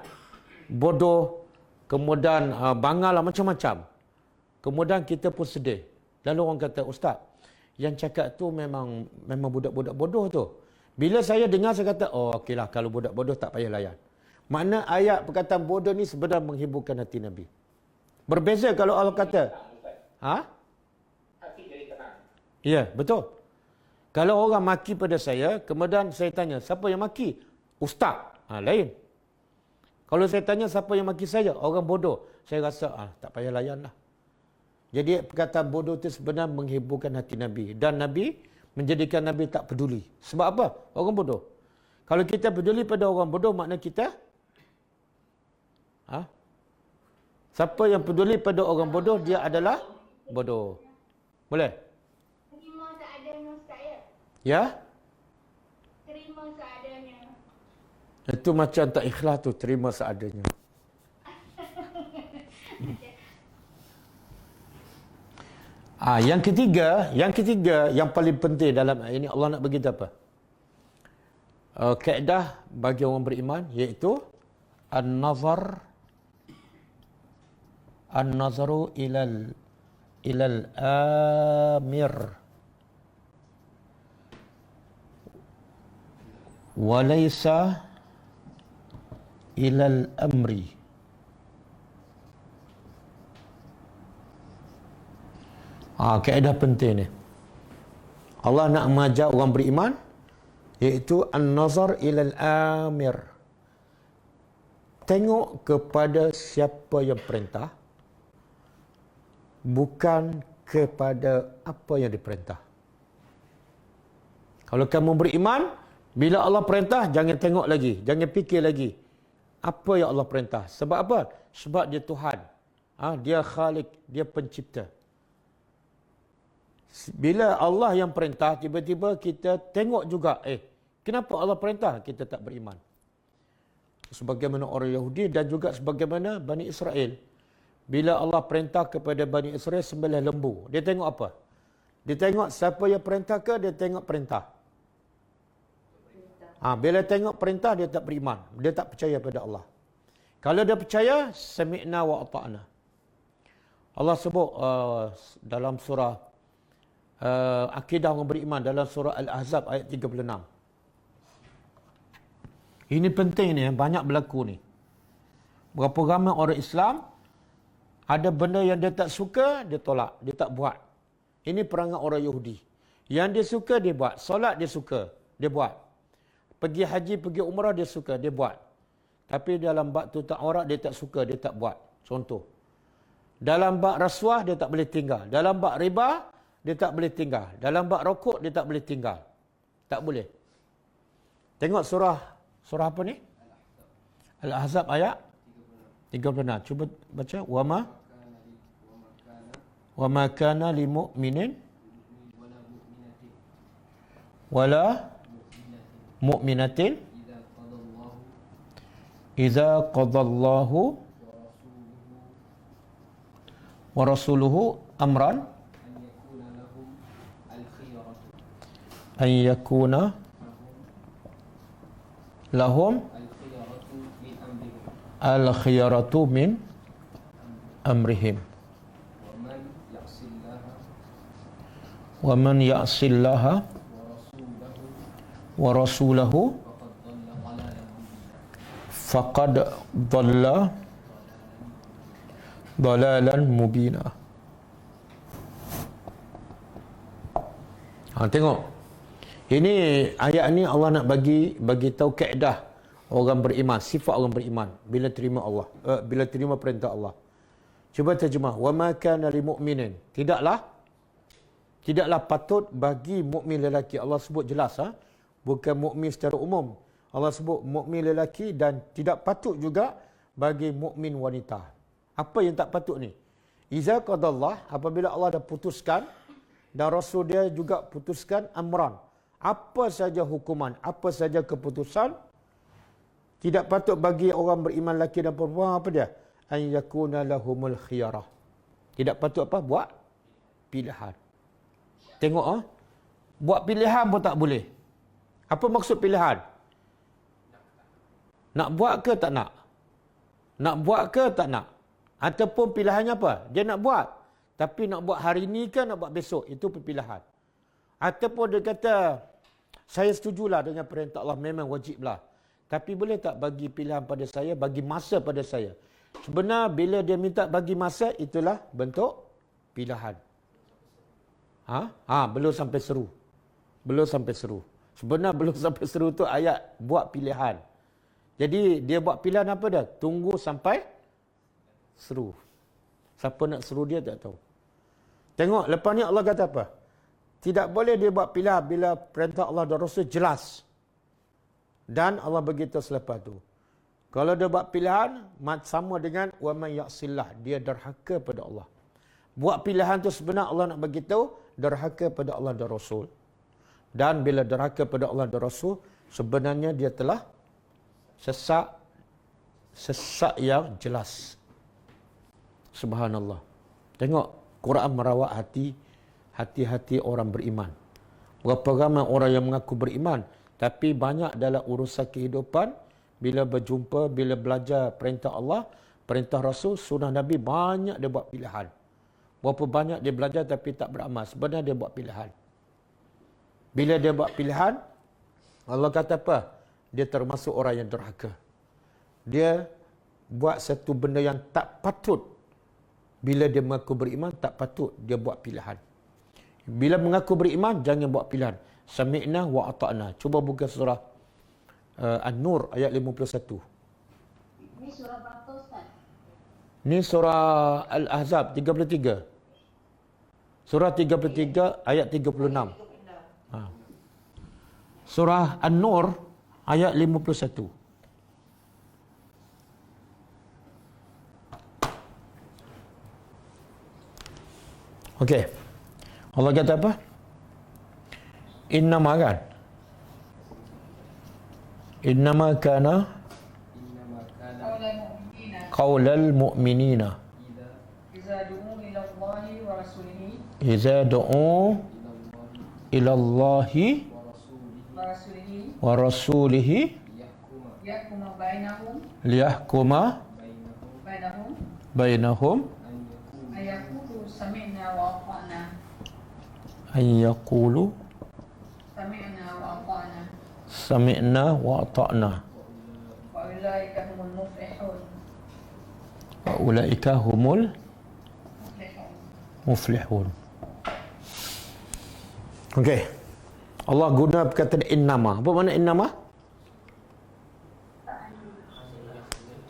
Bodoh, kemudian bangal lah, macam-macam. Kemudian kita pun sedih. Lalu orang kata, Ustaz, yang cakap tu memang budak-budak bodoh tu. Bila saya dengar, saya kata, oh okeylah, kalau budak bodoh tak payah layan. Makna ayat perkataan bodoh ni sebenarnya menghiburkan hati Nabi. Berbeza kalau Allah kata, Hati jadi tenang. ya, betul. Kalau orang maki pada saya, kemudian saya tanya, siapa yang maki? Ustaz. Lain. Kalau saya tanya siapa yang maki saya? Orang bodoh. Saya rasa, tak payah layan lah. Jadi perkataan bodoh itu sebenarnya menghiburkan hati Nabi. Dan Nabi menjadikan Nabi tak peduli. Sebab apa? Orang bodoh. Kalau kita peduli pada orang bodoh, makna kita siapa yang peduli pada orang bodoh, dia adalah bodoh. Boleh? Terima seadanya Ustaz ya? Ya? Terima seadanya. Itu macam tak ikhlas tu, terima seadanya. Yang ketiga yang paling penting dalam ayat ini, Allah nak bagi apa? Kaedah bagi orang beriman, iaitu an-nazaru ilal amir walaysa ilal amri. Kaedah penting ni. Allah nak mengajar orang beriman, iaitu an-nazar ilal amir. Tengok kepada siapa yang perintah, bukan kepada apa yang diperintah. Kalau kamu beriman, bila Allah perintah, jangan tengok lagi, jangan fikir lagi apa yang Allah perintah. Sebab apa? Sebab dia Tuhan. Dia Khalik, dia pencipta. Bila Allah yang perintah, tiba-tiba kita tengok juga, kenapa Allah perintah? Kita tak beriman. Sebagaimana orang Yahudi dan juga sebagaimana Bani Israel. Bila Allah perintah kepada Bani Israel sembelih lembu, dia tengok apa? Dia tengok siapa yang perintah ke, dia tengok perintah. Bila tengok perintah, dia tak beriman. Dia tak percaya pada Allah. Kalau dia percaya, sami'na wa ata'na. Allah sebut dalam surah akidah orang beriman, dalam surah Al-Ahzab ayat 36. Ini penting ni, banyak berlaku ni. Berapa ramai orang Islam, ada benda yang dia tak suka, dia tolak, dia tak buat. Ini perangai orang Yahudi. Yang dia suka, dia buat. Solat dia suka, dia buat. Pergi haji, pergi umrah, dia suka, dia buat. Tapi dalam bab tutup aurat, dia tak suka, dia tak buat. Contoh. Dalam bab rasuah, dia tak boleh tinggal. Dalam bab riba, dia tak boleh tinggal. Dalam bab rokok, dia tak boleh tinggal. Tak boleh. Tengok surah apa ni? Al-Ahzab ayat 36. Cuba baca. Wa ma kana li mu'minin wala mu'minatin idza qadallahu wa rasuluhu amran an yakuna lahum al-khiyaratu min amrihim wa man ya'sillaha wa rasulahu faqad dhalla dhalalan mubina. Tengok. Ini ayat ni Allah nak bagi tahu kaedah orang beriman, sifat orang beriman bila terima Allah, bila terima perintah Allah. Cuba terjemah. Wa ma kana lil mu'minin. Tidaklah patut bagi mukmin lelaki. Allah sebut jelas, bukan mukmin secara umum. Allah sebut mukmin lelaki, dan tidak patut juga bagi mukmin wanita. Apa yang tak patut ni? Iza qadallah, apabila Allah dah putuskan dan Rasul dia juga putuskan amran. Apa saja hukuman, apa saja keputusan, tidak patut bagi orang beriman lelaki dan perempuan apa dia? An yakuna lahumul khiyarah. Tidak patut apa? Buat pilihan. Tengok buat pilihan pun tak boleh. Apa maksud pilihan? Nak buat ke tak nak? Nak buat ke tak nak? Ataupun pilihannya apa? Dia nak buat. Tapi nak buat hari ni ke nak buat besok? Itu pilihan. Ataupun dia kata, saya setujulah dengan perintah Allah, memang wajiblah. Tapi boleh tak bagi pilihan pada saya, bagi masa pada saya? Sebenarnya bila dia minta bagi masa, itulah bentuk pilihan. Belum sampai seru. Belum sampai seru. Sebenarnya belum sampai seru tu ayat buat pilihan. Jadi dia buat pilihan apa dah? Tunggu sampai seru. Siapa nak seru dia tak tahu. Tengok lepas ni Allah kata apa? Tidak boleh dia buat pilihan bila perintah Allah dan Rasul jelas. Dan Allah beritahu selepas tu. Kalau dia buat pilihan, sama dengan wa man ya'sillah, dia derhaka pada Allah. Buat pilihan tu sebenarnya Allah nak beritahu derhaka pada Allah dan Rasul. Dan bila derhaka pada Allah dan Rasul, sebenarnya dia telah sesak yang jelas. Subhanallah. Tengok Quran merawat hati orang beriman. Berapa ramai orang yang mengaku beriman, tapi banyak dalam urusan kehidupan, bila berjumpa, bila belajar perintah Allah, perintah Rasul, sunnah Nabi, banyak dia buat pilihan. Berapa banyak dia belajar tapi tak beramal. Sebenarnya dia buat pilihan. Bila dia buat pilihan, Allah kata apa? Dia termasuk orang yang derhaka. Dia buat satu benda yang tak patut. Bila dia mengaku beriman, tak patut dia buat pilihan. Bila mengaku beriman, jangan buat pilihan. Sami'na wa ata'na. Cuba buka surah An-Nur ayat 51. Ini surah berapa Ustaz? Ini surah Al-Ahzab 33. Surah 33 ayat 36. Surah An-Nur ayat 51. Okey. Allah kata apa? Innama kan? Innama kana qaulal mu'minina Iza du'u ila Allahi wa rasulihi liyahkuma bainahum an yaqulu sami'na wa ata'na wa ulaika humul muflihun. Okey. Allah guna perkataan innama. Apa makna innama?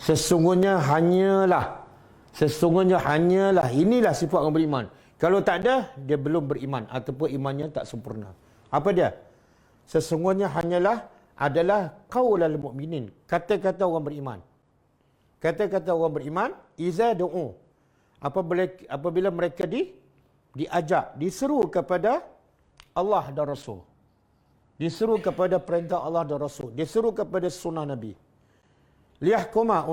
Sesungguhnya hanyalah. Sesungguhnya hanyalah. Inilah sifat orang beriman. Kalau tak ada, dia belum beriman ataupun imannya tak sempurna. Apa dia? Sesungguhnya hanyalah adalah qaulal mu'minin. Kata-kata orang beriman. Kata-kata orang beriman, iza du'u. Apabila mereka diajak, diseru kepada Allah dan Rasul. Diseru kepada perintah Allah dan Rasul. Diseru kepada sunnah Nabi. Liyahkuma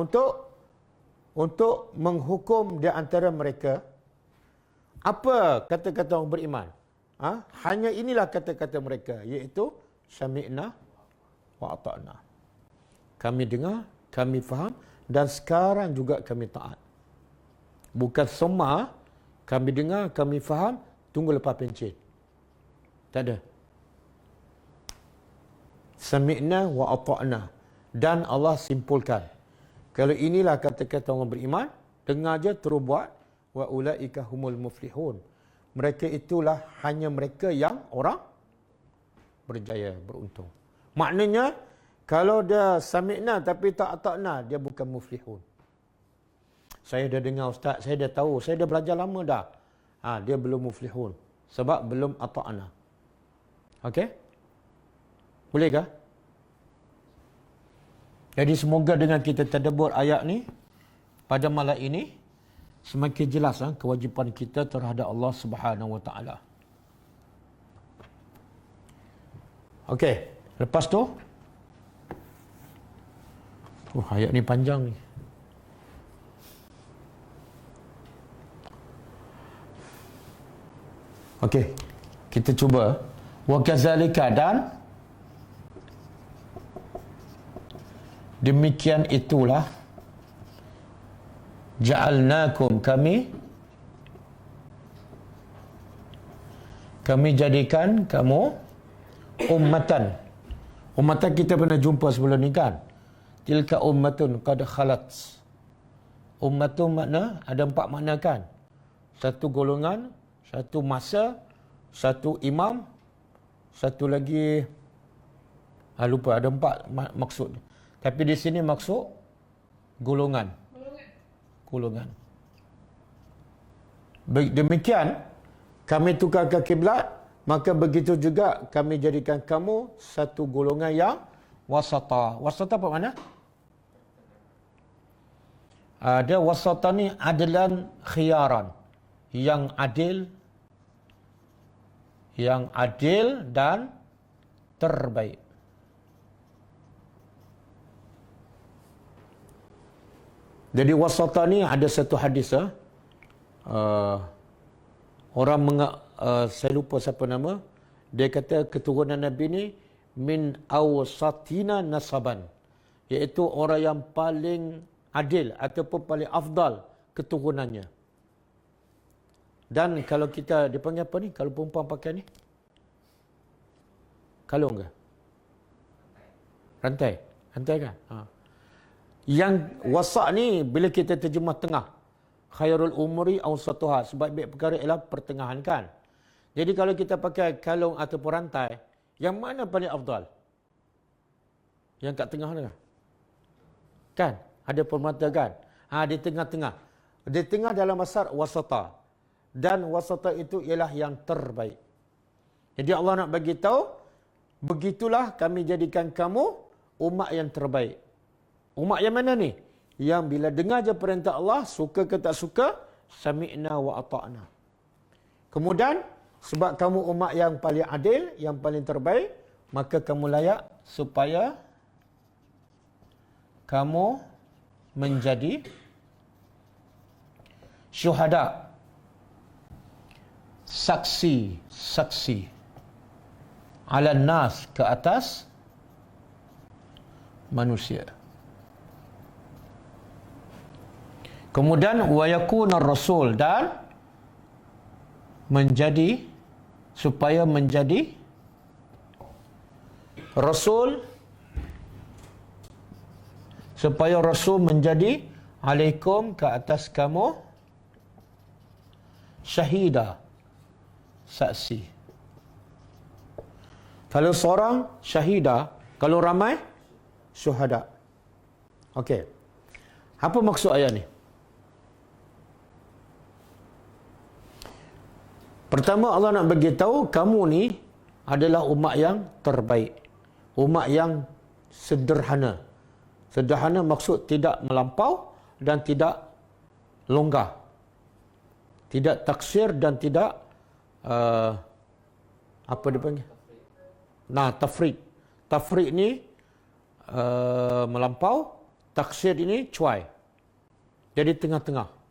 untuk menghukum di antara mereka. Apa kata-kata orang beriman? Hanya inilah kata-kata mereka, iaitu sami'na wa ata'na. Kami dengar, kami faham, dan sekarang juga kami taat. Bukan semua kami dengar, kami faham, tunggu lepas pencet. Tak ada. Sami'na wa ata'na. Dan Allah simpulkan. Kalau inilah kata-kata orang beriman, dengar je terus buat. Wa ulaika humul muflihun. Mereka itulah hanya mereka yang orang berjaya, beruntung. Maknanya, kalau dia sami'na tapi tak ata'na, dia bukan muflihun. Saya dah dengar Ustaz, saya dah tahu, saya dah belajar lama dah. Dia belum muflihun. Sebab belum ata'na. Okey? Bolehkah? Jadi semoga dengan kita tadabbur ayat ni, pada malam ini semakin jelas kewajipan kita terhadap Allah Subhanahu Wa Taala. Okey, lepas tu ayat ni panjang ni. Okey, kita cuba. Wa kazalika, dan demikian itulah ja'alnakum, kami jadikan kamu ummatan. Ummatan kita pernah jumpa sebelum ni kan. Tilka ummatun qad khalat. Ummatun makna ada 4 makna kan. Satu golongan, satu masa, satu imam, satu lagi lupa, ada 4 maksud. Tapi di sini maksud golongan. Demikian kami tukarkan kiblat, maka begitu juga kami jadikan kamu satu golongan yang wasata. Wasata apa makna? Ada wasata ni adlan khiyaran, yang adil dan terbaik. Jadi wasata ni ada satu hadis saya lupa siapa nama, dia kata keturunan Nabi ni min awsatina nasaban, iaitu orang yang paling adil ataupun paling afdal keturunannya. Dan kalau kita dipanggil apa ni, kalau perempuan pakai ni kalung ke? Rantai kan? Yang wasak ni bila kita terjemah tengah, khairul umuri awsatuha, sebaik-baik perkara ialah pertengahan kan. Jadi kalau kita pakai kalung ataupun rantai, yang mana paling afdal? Yang kat tengah ni kan? Ada permata kan? Di tengah-tengah. Di tengah dalam asar wasata. Dan wasata itu ialah yang terbaik. Jadi Allah nak bagi tahu, begitulah kami jadikan kamu umat yang terbaik. Umat yang mana ni? Yang bila dengar je perintah Allah, suka ke tak suka, sami'na wa ata'na. Kemudian, sebab kamu umat yang paling adil, yang paling terbaik, maka kamu layak supaya kamu menjadi syuhada, saksi ala nas, ke atas manusia. Kemudian wa yakuna rasul, dan menjadi, supaya menjadi rasul, supaya rasul menjadi alaikum, ke atas kamu, syahida, saksi. Kalau seorang syahida, kalau ramai syuhada. Okey. Apa maksud ayat ni? Pertama, Allah nak bagi tahu kamu ni adalah umat yang terbaik. Umat yang sederhana. Sederhana maksud tidak melampau dan tidak longgar. Tidak taksir dan tidak apa dia panggil? Tafrid. Tafrid ni melampau, taksir ini cuai. Jadi tengah-tengah.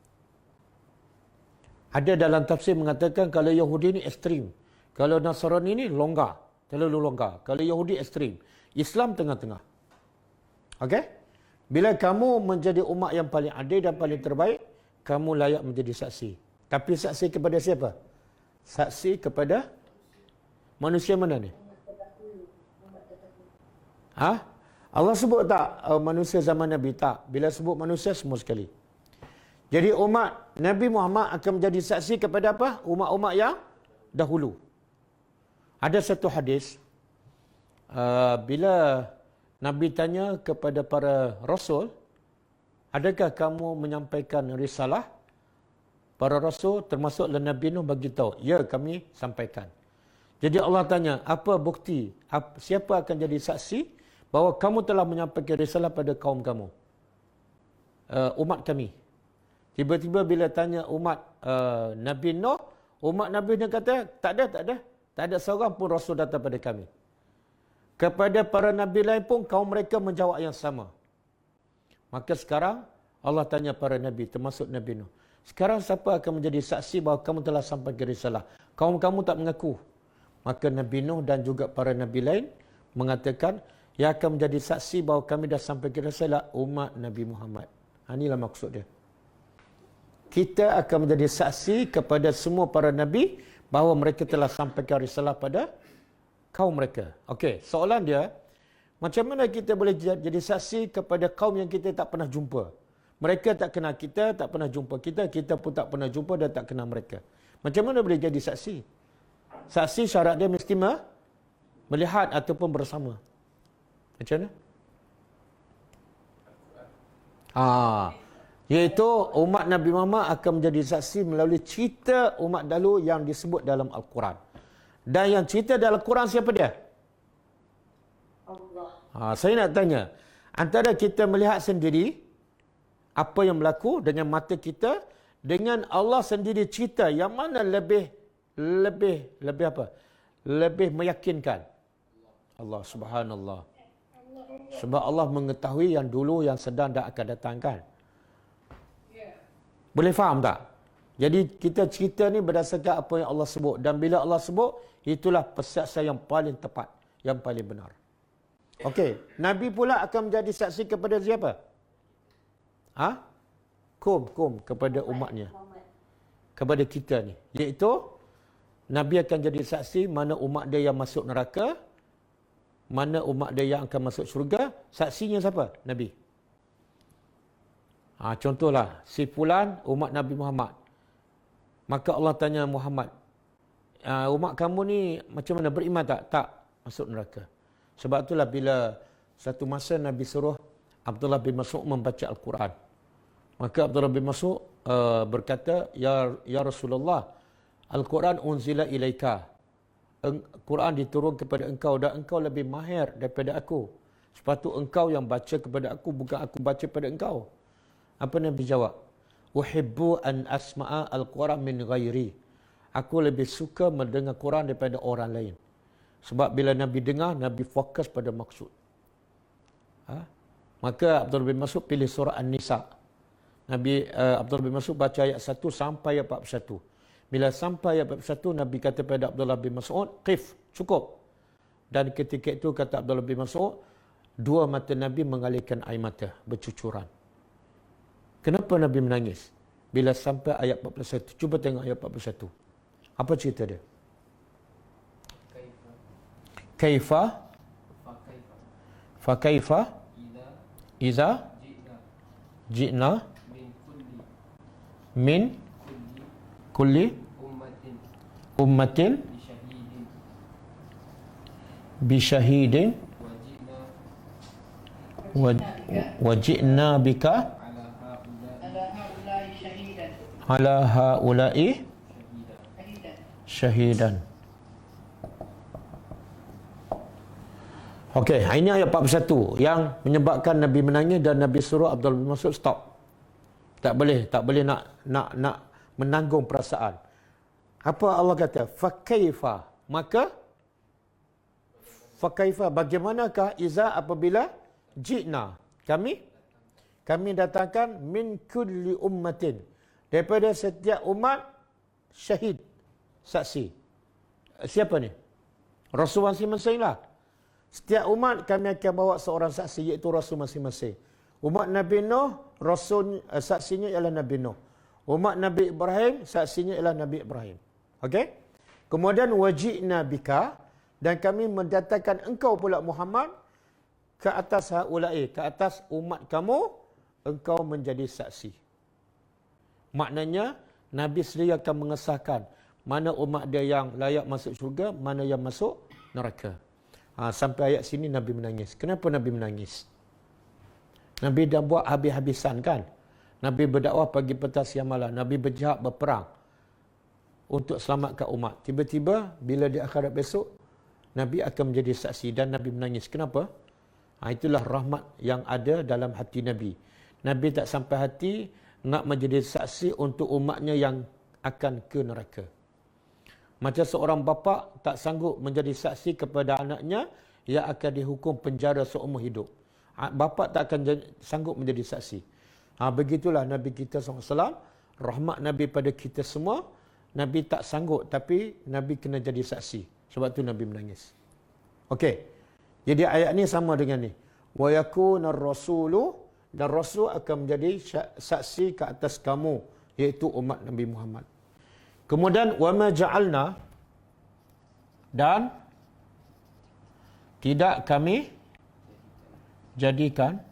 Ada dalam tafsir mengatakan kalau Yahudi ni ekstrim. Kalau Nasrani ni longgar. Terlalu longgar. Kalau Yahudi ekstrim. Islam tengah-tengah. Okey? Bila kamu menjadi umat yang paling adil dan paling terbaik, kamu layak menjadi saksi. Tapi saksi kepada siapa? Saksi kepada manusia mana ni? Allah sebut tak manusia zaman Nabi? Tak. Bila sebut manusia, semua sekali. Jadi umat Nabi Muhammad akan menjadi saksi kepada apa? Umat-umat yang dahulu. Ada satu hadis, bila Nabi tanya kepada para rasul, adakah kamu menyampaikan risalah? Para rasul termasuklah Nabi Nuh bagi tahu, ya, kami sampaikan. Jadi Allah tanya, apa bukti? Siapa akan jadi saksi bahawa kamu telah menyampaikan risalah pada kaum kamu? Umat kami. Tiba-tiba bila tanya umat Nabi Nuh, umat Nabi Nuh kata, tak ada seorang pun Rasul datang pada kami. Kepada para Nabi lain pun, kaum mereka menjawab yang sama. Maka sekarang, Allah tanya para Nabi, termasuk Nabi Nuh. Sekarang siapa akan menjadi saksi bahawa kamu telah sampai ke risalah? Kaum kamu tak mengaku. Maka Nabi Nuh dan juga para Nabi lain mengatakan, yang akan menjadi saksi bahawa kami dah sampai ke risalah umat Nabi Muhammad. Inilah maksud dia. Kita akan menjadi saksi kepada semua para Nabi bahawa mereka telah sampai ke risalah pada kaum mereka. Okey, soalan dia, macam mana kita boleh jadi saksi kepada kaum yang kita tak pernah jumpa? Mereka tak kenal kita, tak pernah jumpa kita, kita pun tak pernah jumpa dan tak kenal mereka. Macam mana boleh jadi saksi? Saksi syarat dia mesti melihat ataupun bersama. Macam mana? Iaitu umat Nabi Muhammad akan menjadi saksi melalui cerita umat dahulu yang disebut dalam Al-Quran. Dan yang cerita dalam Al-Quran siapa dia? Allah. Saya nak tanya, antara kita melihat sendiri apa yang berlaku dengan mata kita, dengan Allah sendiri cerita, yang mana lebih apa? Lebih meyakinkan? Allah, subhanallah. Sebab Allah mengetahui yang dulu, yang sedang dan akan datang, kan? Boleh faham tak? Jadi kita cerita ni berdasarkan apa yang Allah sebut. Dan bila Allah sebut, itulah persaksian yang paling tepat, yang paling benar. Okey, Nabi pula akan menjadi saksi kepada siapa? Kepada umatnya. Kepada kita ni. Iaitu, Nabi akan jadi saksi mana umat dia yang masuk neraka, mana umat dia yang akan masuk syurga. Saksinya siapa? Nabi. Contohlah, si fulan umat Nabi Muhammad. Maka Allah tanya Muhammad, umat kamu ni macam mana, beriman tak? Tak, masuk neraka. Sebab itulah bila satu masa Nabi suruh Abdullah bin Mas'ud membaca Al-Quran. Maka Abdullah bin Mas'ud berkata, Ya Rasulullah, Al-Quran unzila ilaika. Quran diturun kepada engkau dan engkau lebih mahir daripada aku. Sepatutnya engkau yang baca kepada aku, bukan aku baca kepada engkau. Apa Nabi jawab? Uhibbu an asma'a al-Quran min ghairi. Aku lebih suka mendengar Quran daripada orang lain. Sebab bila Nabi dengar, Nabi fokus pada maksud. Maka Abdullah bin Mas'ud pilih surah An-Nisa. Abdullah bin Mas'ud baca ayat 1 sampai ayat 41. Bila sampai ayat 41, Nabi kata pada Abdullah bin Mas'ud, qif, cukup. Dan ketika itu kata Abdullah bin Mas'ud, dua mata Nabi mengalirkan air mata, bercucuran. Kenapa Nabi menangis? Bila sampai ayat 41. Cuba tengok ayat 41. Apa cerita dia? Kaifa? Fakaifa? Iza? Ji'na? Min? Kulli? Ummatin? Bishahidin? Waji'na bika? Ala haula'i syahidan. Okey, ini ayat 41 yang menyebabkan Nabi menangis dan Nabi suruh Abdullah bin Mas'ud stop. Tak boleh nak menanggung perasaan. Apa Allah kata? Fakaifa. Maka fakaifa, bagaimanakah iza apabila ji'na, kami datangkan min kulli ummatin, daripada setiap umat syahid, saksi. Siapa ni? Rasul masing-masing lah. Setiap umat kami akan bawa seorang saksi, iaitu Rasul masing-masing. Umat Nabi Nuh, Rasul saksinya ialah Nabi Nuh. Umat Nabi Ibrahim, saksinya ialah Nabi Ibrahim. Okey? Kemudian waji'na bika, dan kami mendatangkan engkau pula Muhammad ke atas haula'i, ke atas umat kamu, engkau menjadi saksi. Maknanya, Nabi sendiri akan mengesahkan mana umat dia yang layak masuk syurga, mana yang masuk neraka. Sampai ayat sini Nabi menangis. Kenapa Nabi menangis? Nabi dah buat habis-habisan, kan? Nabi berdakwah pagi, petang, siang, malam. Nabi berjihad, berperang untuk selamatkan umat. Tiba-tiba bila di akhirat besok, Nabi akan menjadi saksi dan Nabi menangis. Kenapa? Itulah rahmat yang ada dalam hati Nabi. Nabi tak sampai hati nak menjadi saksi untuk umatnya yang akan ke neraka. Macam seorang bapa tak sanggup menjadi saksi kepada anaknya yang akan dihukum penjara seumur hidup. Bapa tak akan sanggup menjadi saksi. Begitulah Nabi kita SAW, rahmat Nabi pada kita semua. Nabi tak sanggup, tapi Nabi kena jadi saksi. Sebab tu Nabi menangis. Okey. Jadi ayat ni sama dengan ni. Wa yakunar rasulu, dan Rasul akan menjadi saksi ke atas kamu, iaitu umat Nabi Muhammad. Kemudian wa ma ja'alna, dan tidak kami jadikan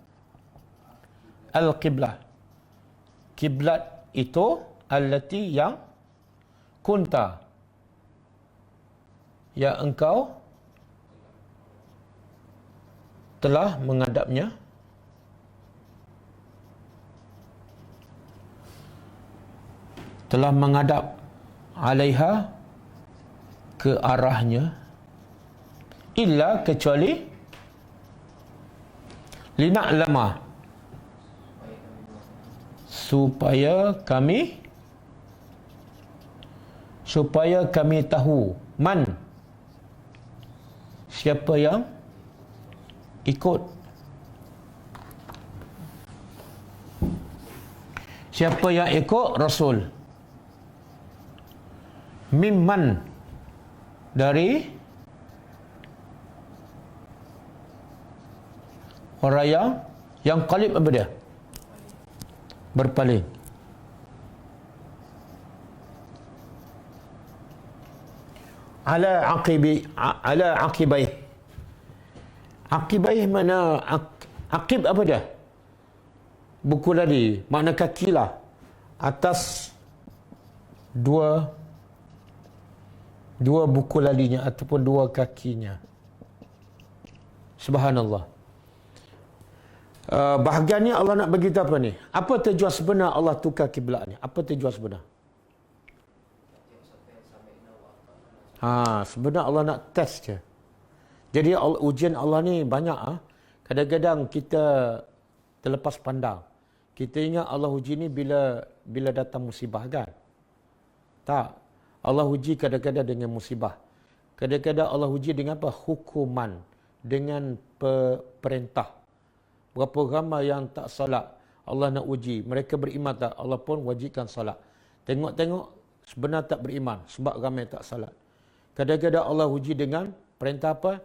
al-qiblah. Kiblat itu allati yang kunta, yang engkau telah menghadapnya, telah menghadap alaiha, ke arahnya, illa, kecuali lina'lama, supaya kami tahu man, siapa yang ikut, siapa yang ikut Rasul, mimman, dari orang yang qalib, apa dia? Berpaling. Ala aqibai. Aqibai mana? Aqib apa dia? Buku tadi, makna kaki lah. Atas dua buku lalinya ataupun dua kakinya. Subhanallah. Bahagian ni Allah nak beritahu apa ni? Apa tujuan sebenar Allah tukar kiblat ni? Apa tujuan sebenar? Sebenar Allah nak test je. Jadi ujian Allah ni banyak. Kadang-kadang kita terlepas pandang. Kita ingat Allah uji ni bila datang musibah kan? Tak. Allah uji kadang-kadang dengan musibah. Kadang-kadang Allah uji dengan apa? Hukuman. Dengan perintah. Berapa ramai yang tak salat, Allah nak uji. Mereka beriman tak? Allah pun wajibkan salat. Tengok-tengok sebenar tak beriman sebab ramai tak salat. Kadang-kadang Allah uji dengan perintah apa?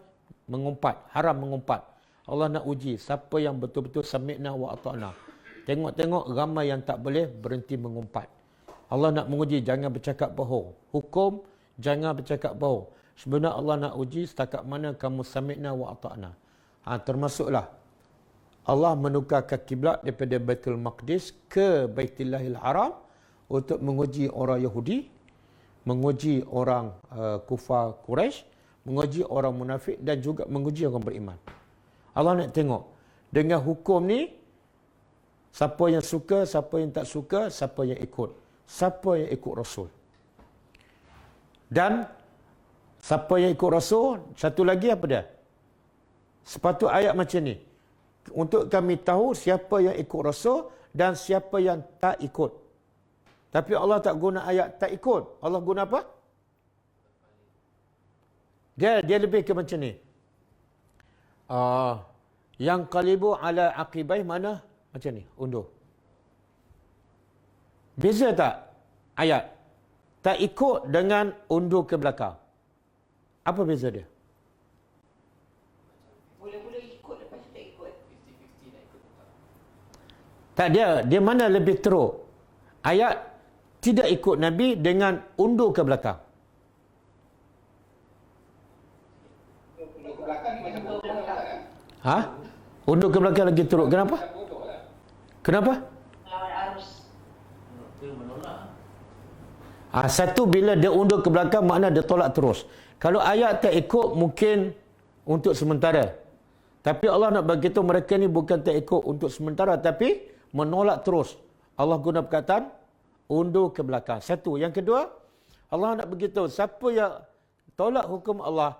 Mengumpat. Haram mengumpat. Allah nak uji siapa yang betul-betul sami'na wa ata'na. Tengok-tengok ramai yang tak boleh berhenti mengumpat. Allah nak menguji, jangan bercakap bohong. Hukum, jangan bercakap bohong. Sebenarnya Allah nak uji setakat mana kamu sami'na wa ata'na. Termasuklah Allah menukarkan kiblat daripada Baitul Maqdis ke Baitullahil Haram untuk menguji orang Yahudi, menguji orang kufar Quraisy, menguji orang munafik dan juga menguji orang beriman. Allah nak tengok dengan hukum ni, siapa yang suka, siapa yang tak suka, siapa yang ikut. Siapa yang ikut Rasul. Dan siapa yang ikut Rasul, satu lagi apa dia? Sepatut ayat macam ni. Untuk kami tahu siapa yang ikut Rasul dan siapa yang tak ikut. Tapi Allah tak guna ayat tak ikut. Allah guna apa? Dia lebih ke macam ni. Yang qalibu ala aqibai mana? Macam ni, undur. Beza tak ayat? Tak ikut dengan undur ke belakang. Apa beza dia? Mula-mula ikut, lepas tu tak ikut. 50-50 nak ikut. Tak, dia mana lebih teruk? Ayat tidak ikut Nabi dengan undur ke belakang. Undur ke belakang ni macam bodoh kan? Undur ke belakang lagi teruk. Kenapa? Kenapa? Melawan arus. Satu, bila dia undur ke belakang makna dia tolak terus. Kalau ayat tak ikut mungkin untuk sementara. Tapi Allah nak beritahu mereka ni bukan tak ikut untuk sementara tapi menolak terus. Allah guna perkataan undur ke belakang. Satu. Yang kedua, Allah nak beritahu siapa yang tolak hukum Allah,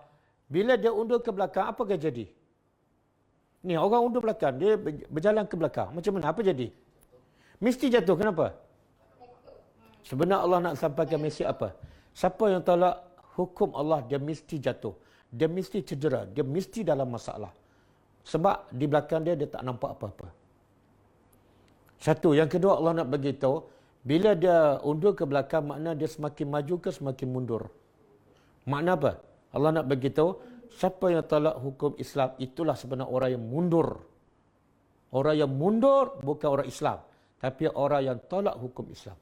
bila dia undur ke belakang, apa akan jadi? Ni orang undur belakang, dia berjalan ke belakang. Macam mana? Apa jadi? Mesti jatuh. Kenapa? Sebenarnya Allah nak sampaikan mesej apa? Siapa yang tolak hukum Allah, dia mesti jatuh. Dia mesti cedera. Dia mesti dalam masalah. Sebab di belakang dia tak nampak apa-apa. Satu. Yang kedua, Allah nak beritahu, bila dia undur ke belakang, makna dia semakin maju ke semakin mundur. Makna apa? Allah nak beritahu, siapa yang tolak hukum Islam, itulah sebenarnya orang yang mundur. Orang yang mundur bukan orang Islam, tapi orang yang tolak hukum Islam.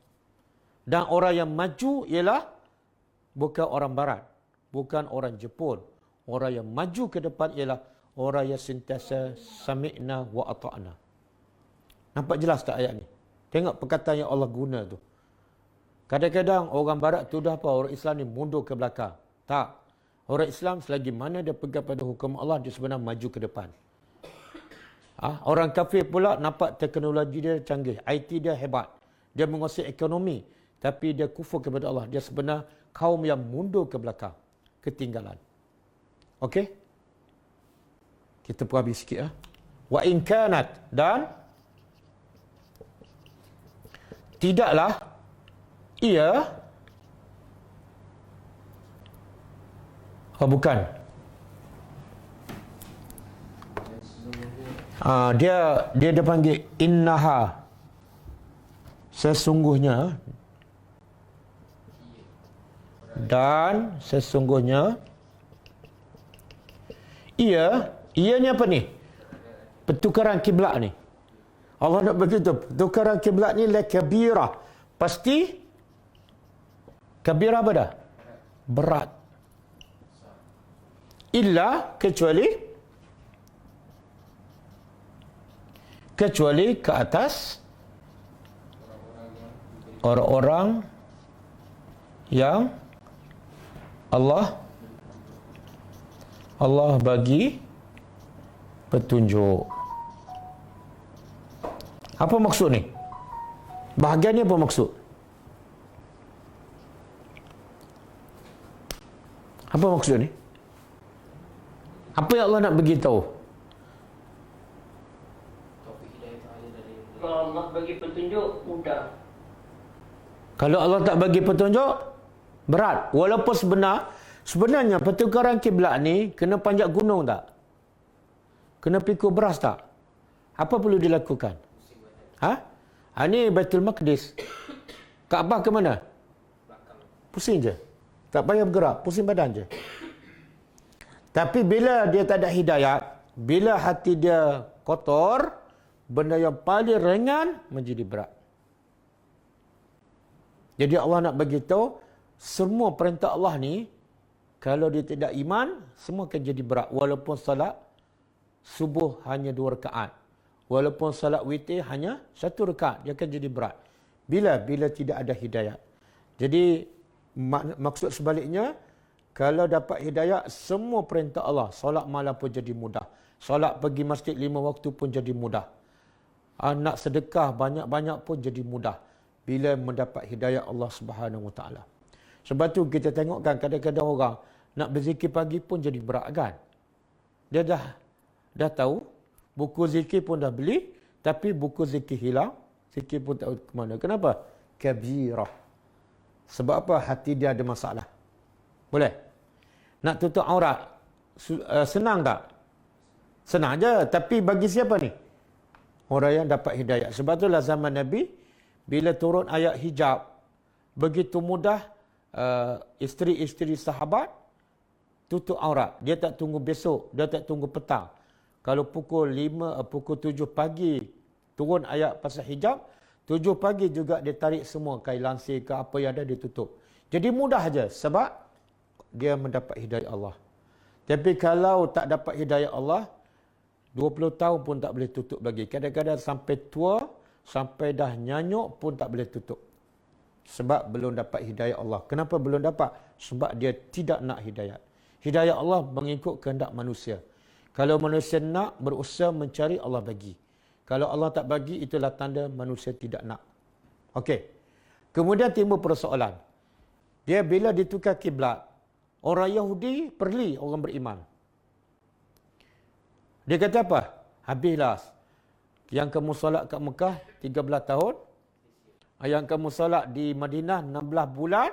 Dan orang yang maju ialah bukan orang Barat, bukan orang Jepun. Orang yang maju ke depan ialah orang yang sentiasa sami'na wa ata'na. Nampak jelas tak ayat ni? Tengok perkataan yang Allah guna tu. Kadang-kadang orang Barat tuduh apa? Orang Islam ni mundur ke belakang. Tak. Orang Islam selagi mana dia pegang pada hukum Allah, dia sebenarnya maju ke depan. Orang kafir pula nampak teknologi dia canggih. IT dia hebat. Dia menguasai ekonomi. Tapi dia kufur kepada Allah. Dia sebenarnya kaum yang mundur ke belakang. Ketinggalan. Okey? Kita pun habis sikit. Wa in kanat. Dan tidaklah ia bukan. Dia panggil innaha. Sesungguhnya. Dan sesungguhnya. Ia ni apa ni? Pertukaran kiblat ni. Allah nak begitu. Pertukaran kiblat ni la kabirah. Pasti kabirah apa dah? Berat. Illa kecuali ke atas orang-orang yang Allah bagi petunjuk. Apa maksud ni? Bahagian ni apa maksud? Apa maksud ni? Apa yang Allah nak beritahu? Kalau Allah bagi petunjuk, mudah. Kalau Allah tak bagi petunjuk, berat. Walaupun sebenarnya pertukaran kiblat ni kena panjat gunung tak? Kena pikul beras tak? Apa perlu dilakukan? Ni Baitul Maqdis. Kaabah ke mana? Pusing je. Tak payah bergerak, pusing badan je. Tapi bila dia tak ada hidayat, bila hati dia kotor, benda yang paling ringan menjadi berat. Jadi Allah nak beritahu, semua perintah Allah ni, kalau dia tidak iman, semua akan jadi berat. Walaupun salat subuh hanya 2 rakaat. Walaupun salat witir hanya 1 rakaat, dia akan jadi berat. Bila tidak ada hidayat. Jadi maksud sebaliknya, kalau dapat hidayat, semua perintah Allah, solat malam pun jadi mudah. Solat pergi masjid 5 waktu pun jadi mudah. Nak sedekah banyak-banyak pun jadi mudah. Bila mendapat hidayat Allah Subhanahu Wa Taala. Sebab tu kita tengok kan, kadang-kadang orang nak berzikir pagi pun jadi berat kan. Dia dah tahu, buku zikir pun dah beli, tapi buku zikir hilang, zikir pun tak tahu ke mana. Kenapa? Kabirah. Sebab apa? Hati dia ada masalah. Boleh? Nak tutup aurat, senang tak? Senang je. Tapi bagi siapa ni? Orang yang dapat hidayat. Sebab itulah zaman Nabi, bila turun ayat hijab, begitu mudah isteri-isteri sahabat tutup aurat. Dia tak tunggu besok, dia tak tunggu petang. Kalau pukul 7 pagi turun ayat pasal hijab, 7 pagi juga dia tarik semua kain lansir ke apa yang ada, dia tutup. Jadi mudah aja sebab dia mendapat hidayah Allah. Tapi kalau tak dapat hidayah Allah, 20 tahun pun tak boleh tutup lagi. Kadang-kadang sampai tua, sampai dah nyanyuk pun tak boleh tutup. Sebab belum dapat hidayah Allah. Kenapa belum dapat? Sebab dia tidak nak hidayat. Hidayah Allah mengikut kehendak manusia. Kalau manusia nak, berusaha mencari, Allah bagi. Kalau Allah tak bagi, itulah tanda manusia tidak nak. Okey. Kemudian timbul persoalan. Dia bila ditukar kiblat, orang Yahudi perli orang beriman. Dia kata apa? Habislah. Yang kamu solat kat Mekah 13 tahun. Yang kamu solat di Madinah 16 bulan.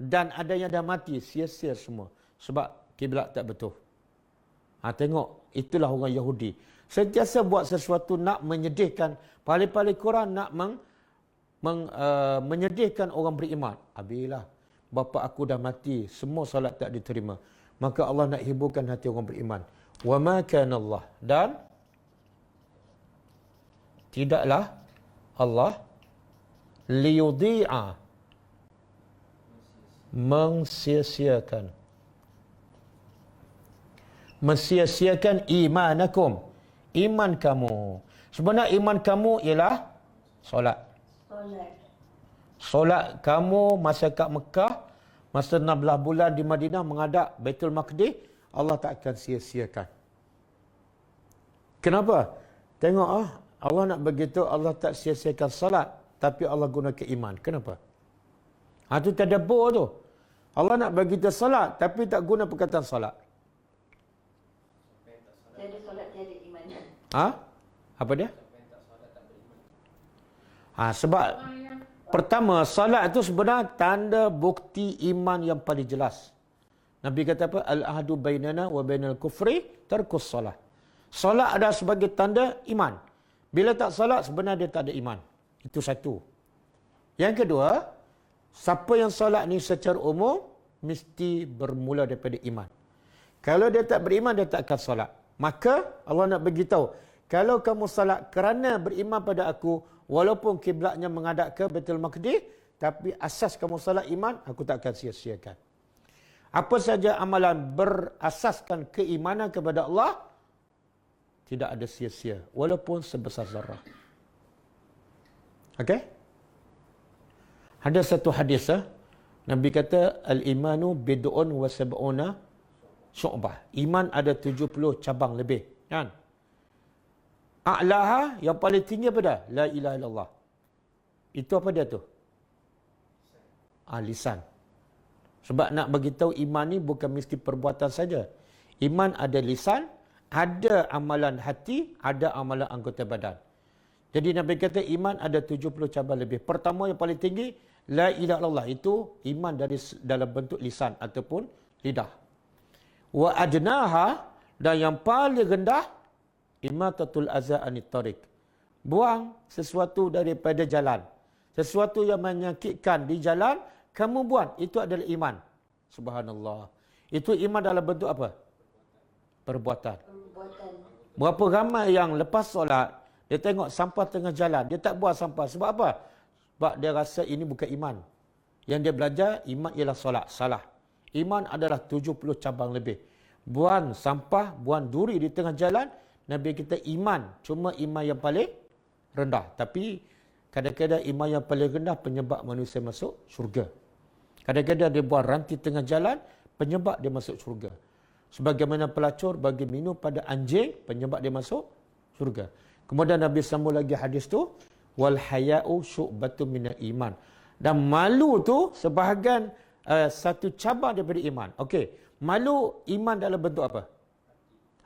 Dan ada yang dah mati. Sia-sia semua. Sebab kiblat tak betul. Tengok. Itulah orang Yahudi. Sentiasa buat sesuatu nak menyedihkan. Paling-paling kurang nak menyedihkan orang beriman. Habislah. Bapa aku dah mati. Semua solat tak diterima. Maka Allah nak hiburkan hati orang beriman. Wa ma kana Allah. Dan tidaklah Allah liyudhi'a mensia-siakan imanakum, iman kamu. Sebenarnya iman kamu ialah solat. Solat kamu masa kat Mekah, masa 16 bulan di Madinah menghadap Baitul Maqdis, Allah tak akan sia-siakan. Kenapa? Tengok Allah nak begitu, Allah tak sia-siakan salat, tapi Allah gunakan iman. Kenapa? Itu tadabbur tu. Allah nak begitu salat, tapi tak guna perkataan salat. Tiada solat, tiada iman. Apa dia? Sebab pertama, salat itu sebenarnya tanda bukti iman yang paling jelas. Nabi kata apa? Al-ahdu bainana wa bainal kufri tarkus salat. Salat ada sebagai tanda iman. Bila tak salat, sebenarnya dia tak ada iman. Itu satu. Yang kedua, siapa yang salat ni secara umum, mesti bermula daripada iman. Kalau dia tak beriman, dia tak akan salat. Maka, Allah nak beritahu, kalau kamu salat kerana beriman pada aku, walaupun kiblatnya menghadap ke Baitul Maqdis, tapi asas kamu salat iman, aku tak akan sia-siakan. Apa saja amalan berasaskan keimanan kepada Allah, tidak ada sia-sia, walaupun sebesar zarah. Okey? Ada satu hadis, Nabi kata, al-imanu bid'un wa sab'una syu'bah. Iman ada 70 cabang lebih. Kan? A'laha, yang paling tinggi apa dah? La ilaha illallah. Itu apa dia tu? Lisan. Sebab nak beritahu iman ni bukan mesti perbuatan saja. Iman ada lisan, ada amalan hati, ada amalan anggota badan. Jadi Nabi kata iman ada 70 cabang lebih. Pertama yang paling tinggi, la ilaha illallah. Itu iman dalam bentuk lisan ataupun lidah. Wa adnaha, dan yang paling rendah, imatatul aza anit tariq. Buang sesuatu daripada jalan. Sesuatu yang menyakitkan di jalan, kamu buang. Itu adalah iman. Subhanallah. Itu iman dalam bentuk apa? Perbuatan. Berapa ramai yang lepas solat, dia tengok sampah tengah jalan, dia tak buang sampah. Sebab apa? Sebab dia rasa ini bukan iman. Yang dia belajar, iman ialah solat. Salah. Iman adalah 70 cabang lebih. Buang sampah, buang duri di tengah jalan, Nabi kita iman. Cuma iman yang paling rendah. Tapi kadang-kadang iman yang paling rendah penyebab manusia masuk syurga. Kadang-kadang dia buang ranti tengah jalan, penyebab dia masuk syurga. Sebagaimana pelacur bagi minum pada anjing, penyebab dia masuk syurga. Kemudian Nabi sambung lagi hadis tu, wal haya'u syu'batun minal iman. Dan malu tu sebahagian satu cabang daripada iman. Okey, malu iman dalam bentuk apa?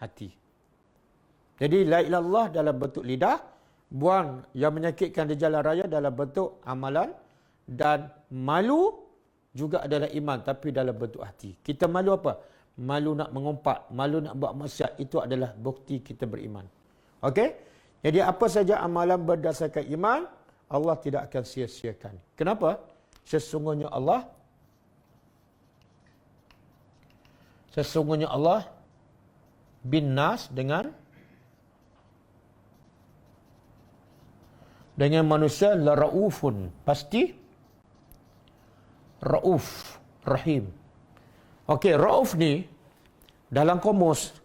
Hati. Jadi la ilaha illallah dalam bentuk lidah, buang yang menyakitkan di jalan raya dalam bentuk amalan, dan malu juga adalah iman tapi dalam bentuk hati. Kita malu apa? Malu nak mengumpat, malu nak buat maksiat, itu adalah bukti kita beriman. Okey? Jadi apa saja amalan berdasarkan iman, Allah tidak akan sia-siakan. Kenapa? Sesungguhnya Allah bin nas dengan manusia la raufun, pasti rauf, rahim. Okey, rauf ni dalam kamus,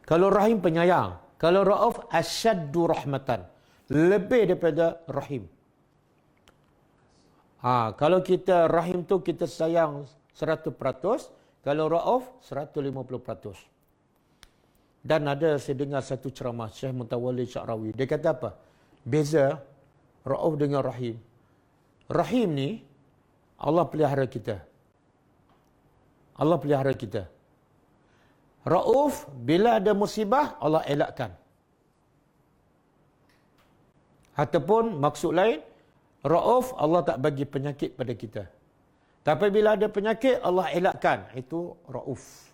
kalau rahim penyayang, kalau rauf asyaddu rahmatan, lebih daripada rahim. Kalau kita rahim tu kita sayang 100%, kalau rauf 150%. Dan ada saya dengar satu ceramah Syekh Mutawalli Sya'rawi, dia kata apa? Beza rauf dengan rahim. Rahim ni Allah pelihara kita. Allah pelihara kita. Rauf, bila ada musibah, Allah elakkan. Ataupun maksud lain, Rauf, Allah tak bagi penyakit pada kita. Tapi bila ada penyakit, Allah elakkan. Itu Rauf.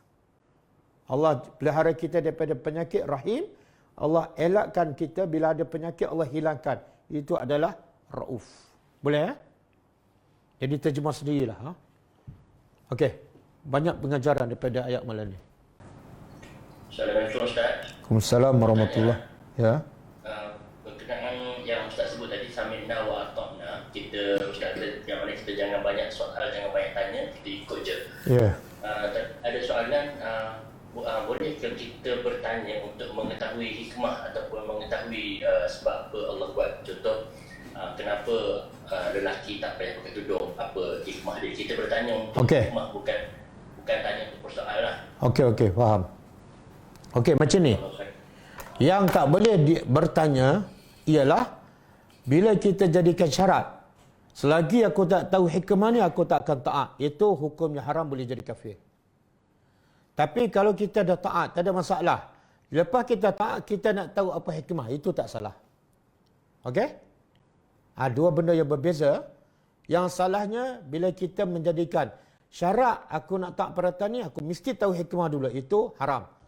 Allah pelihara kita daripada penyakit. Rahim, Allah elakkan kita. Bila ada penyakit, Allah hilangkan. Itu adalah Rauf. Boleh ya? Jadi terjemah sendirilah. Ha? Okey. Banyak pengajaran daripada ayat malam ni. Assalamualaikum Ustaz. Waalaikumsalam warahmatullahi. Ya. Berkenaan yang Ustaz sebut tadi, Sami'na wa Ata'na, kita Ustaz, yang mana kita jangan banyak soal, jangan banyak tanya, kita ikut je. Ya. Ada soalan, bolehkah kita bertanya untuk mengetahui hikmah ataupun mengetahui sebab apa Allah buat? Contoh, kenapa lelaki tak payah pakai tudung, apa hikmah dia? Kita bertanya untuk hikmah, bukan tanya untuk persoalan. Okey, faham. Okey, macam ni. Yang tak boleh bertanya ialah bila kita jadikan syarat. Selagi aku tak tahu hikmah ni, aku tak akan taat. Itu hukumnya haram, boleh jadi kafir. Tapi kalau kita dah taat, tak ada masalah. Lepas kita taat, kita nak tahu apa hikmah. Itu tak salah. Okey? Dua benda yang berbeza. Yang salahnya bila kita menjadikan syarat aku nak taat peraturan ni, aku mesti tahu hikmah dulu. Itu haram.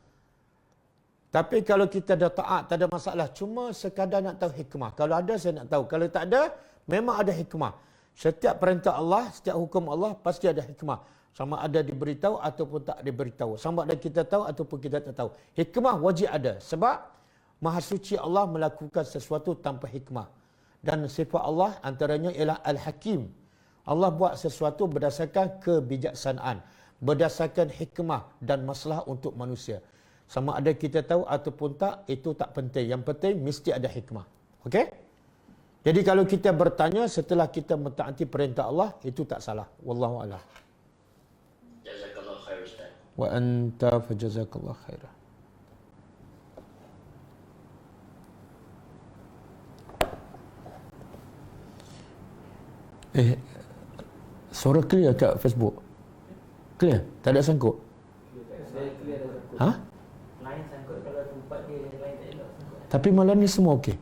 Tapi kalau kita dah taat, tak ada masalah. Cuma sekadar nak tahu hikmah. Kalau ada, saya nak tahu. Kalau tak ada, memang ada hikmah. Setiap perintah Allah, setiap hukum Allah, pasti ada hikmah. Sama ada diberitahu ataupun tak diberitahu. Sama ada kita tahu ataupun kita tak tahu. Hikmah wajib ada. Sebab Maha Suci Allah melakukan sesuatu tanpa hikmah. Dan sifat Allah antaranya ialah Al-Hakim. Allah buat sesuatu berdasarkan kebijaksanaan. Berdasarkan hikmah dan masalah untuk manusia. Sama ada kita tahu ataupun tak, itu tak penting. Yang penting mesti ada hikmah. Okey? Jadi kalau kita bertanya setelah kita mentaati perintah Allah, itu tak salah. Wallahu a'lam. Jazakallah khair Ustaz. Wa anta fajazakallah khairah. Suara clear kat Facebook? Clear? Tak ada sangkut? Ha? Lain sangkut kalau tempat dia yang lain tak elok sangkut. Tapi malam ni semua okey?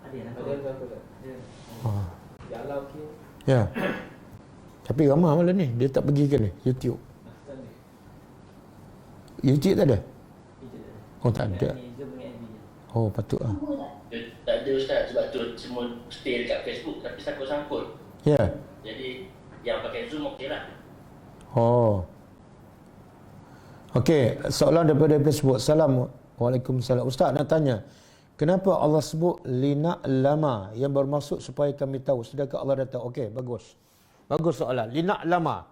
Ada yang sangkut. Yang Allah okey. Ya. Tapi ramai malam ni. Dia tak pergi ke ni? YouTube. YouTube tak ada? Oh, tak ada. Oh, patut lah. Tak ada Ustaz, sebab tu semua stay dekat Facebook tapi sangkut-sangkut. Ya. Jadi yang pakai Zoom okey lah. Oh. Okey, soalan daripada Facebook. Waalaikumsalam. Ustaz nak tanya, kenapa Allah sebut lina'lama yang bermaksud supaya kami tahu, sedangkan Allah dah tahu. Okey, bagus. Bagus soalan. Lina'lama.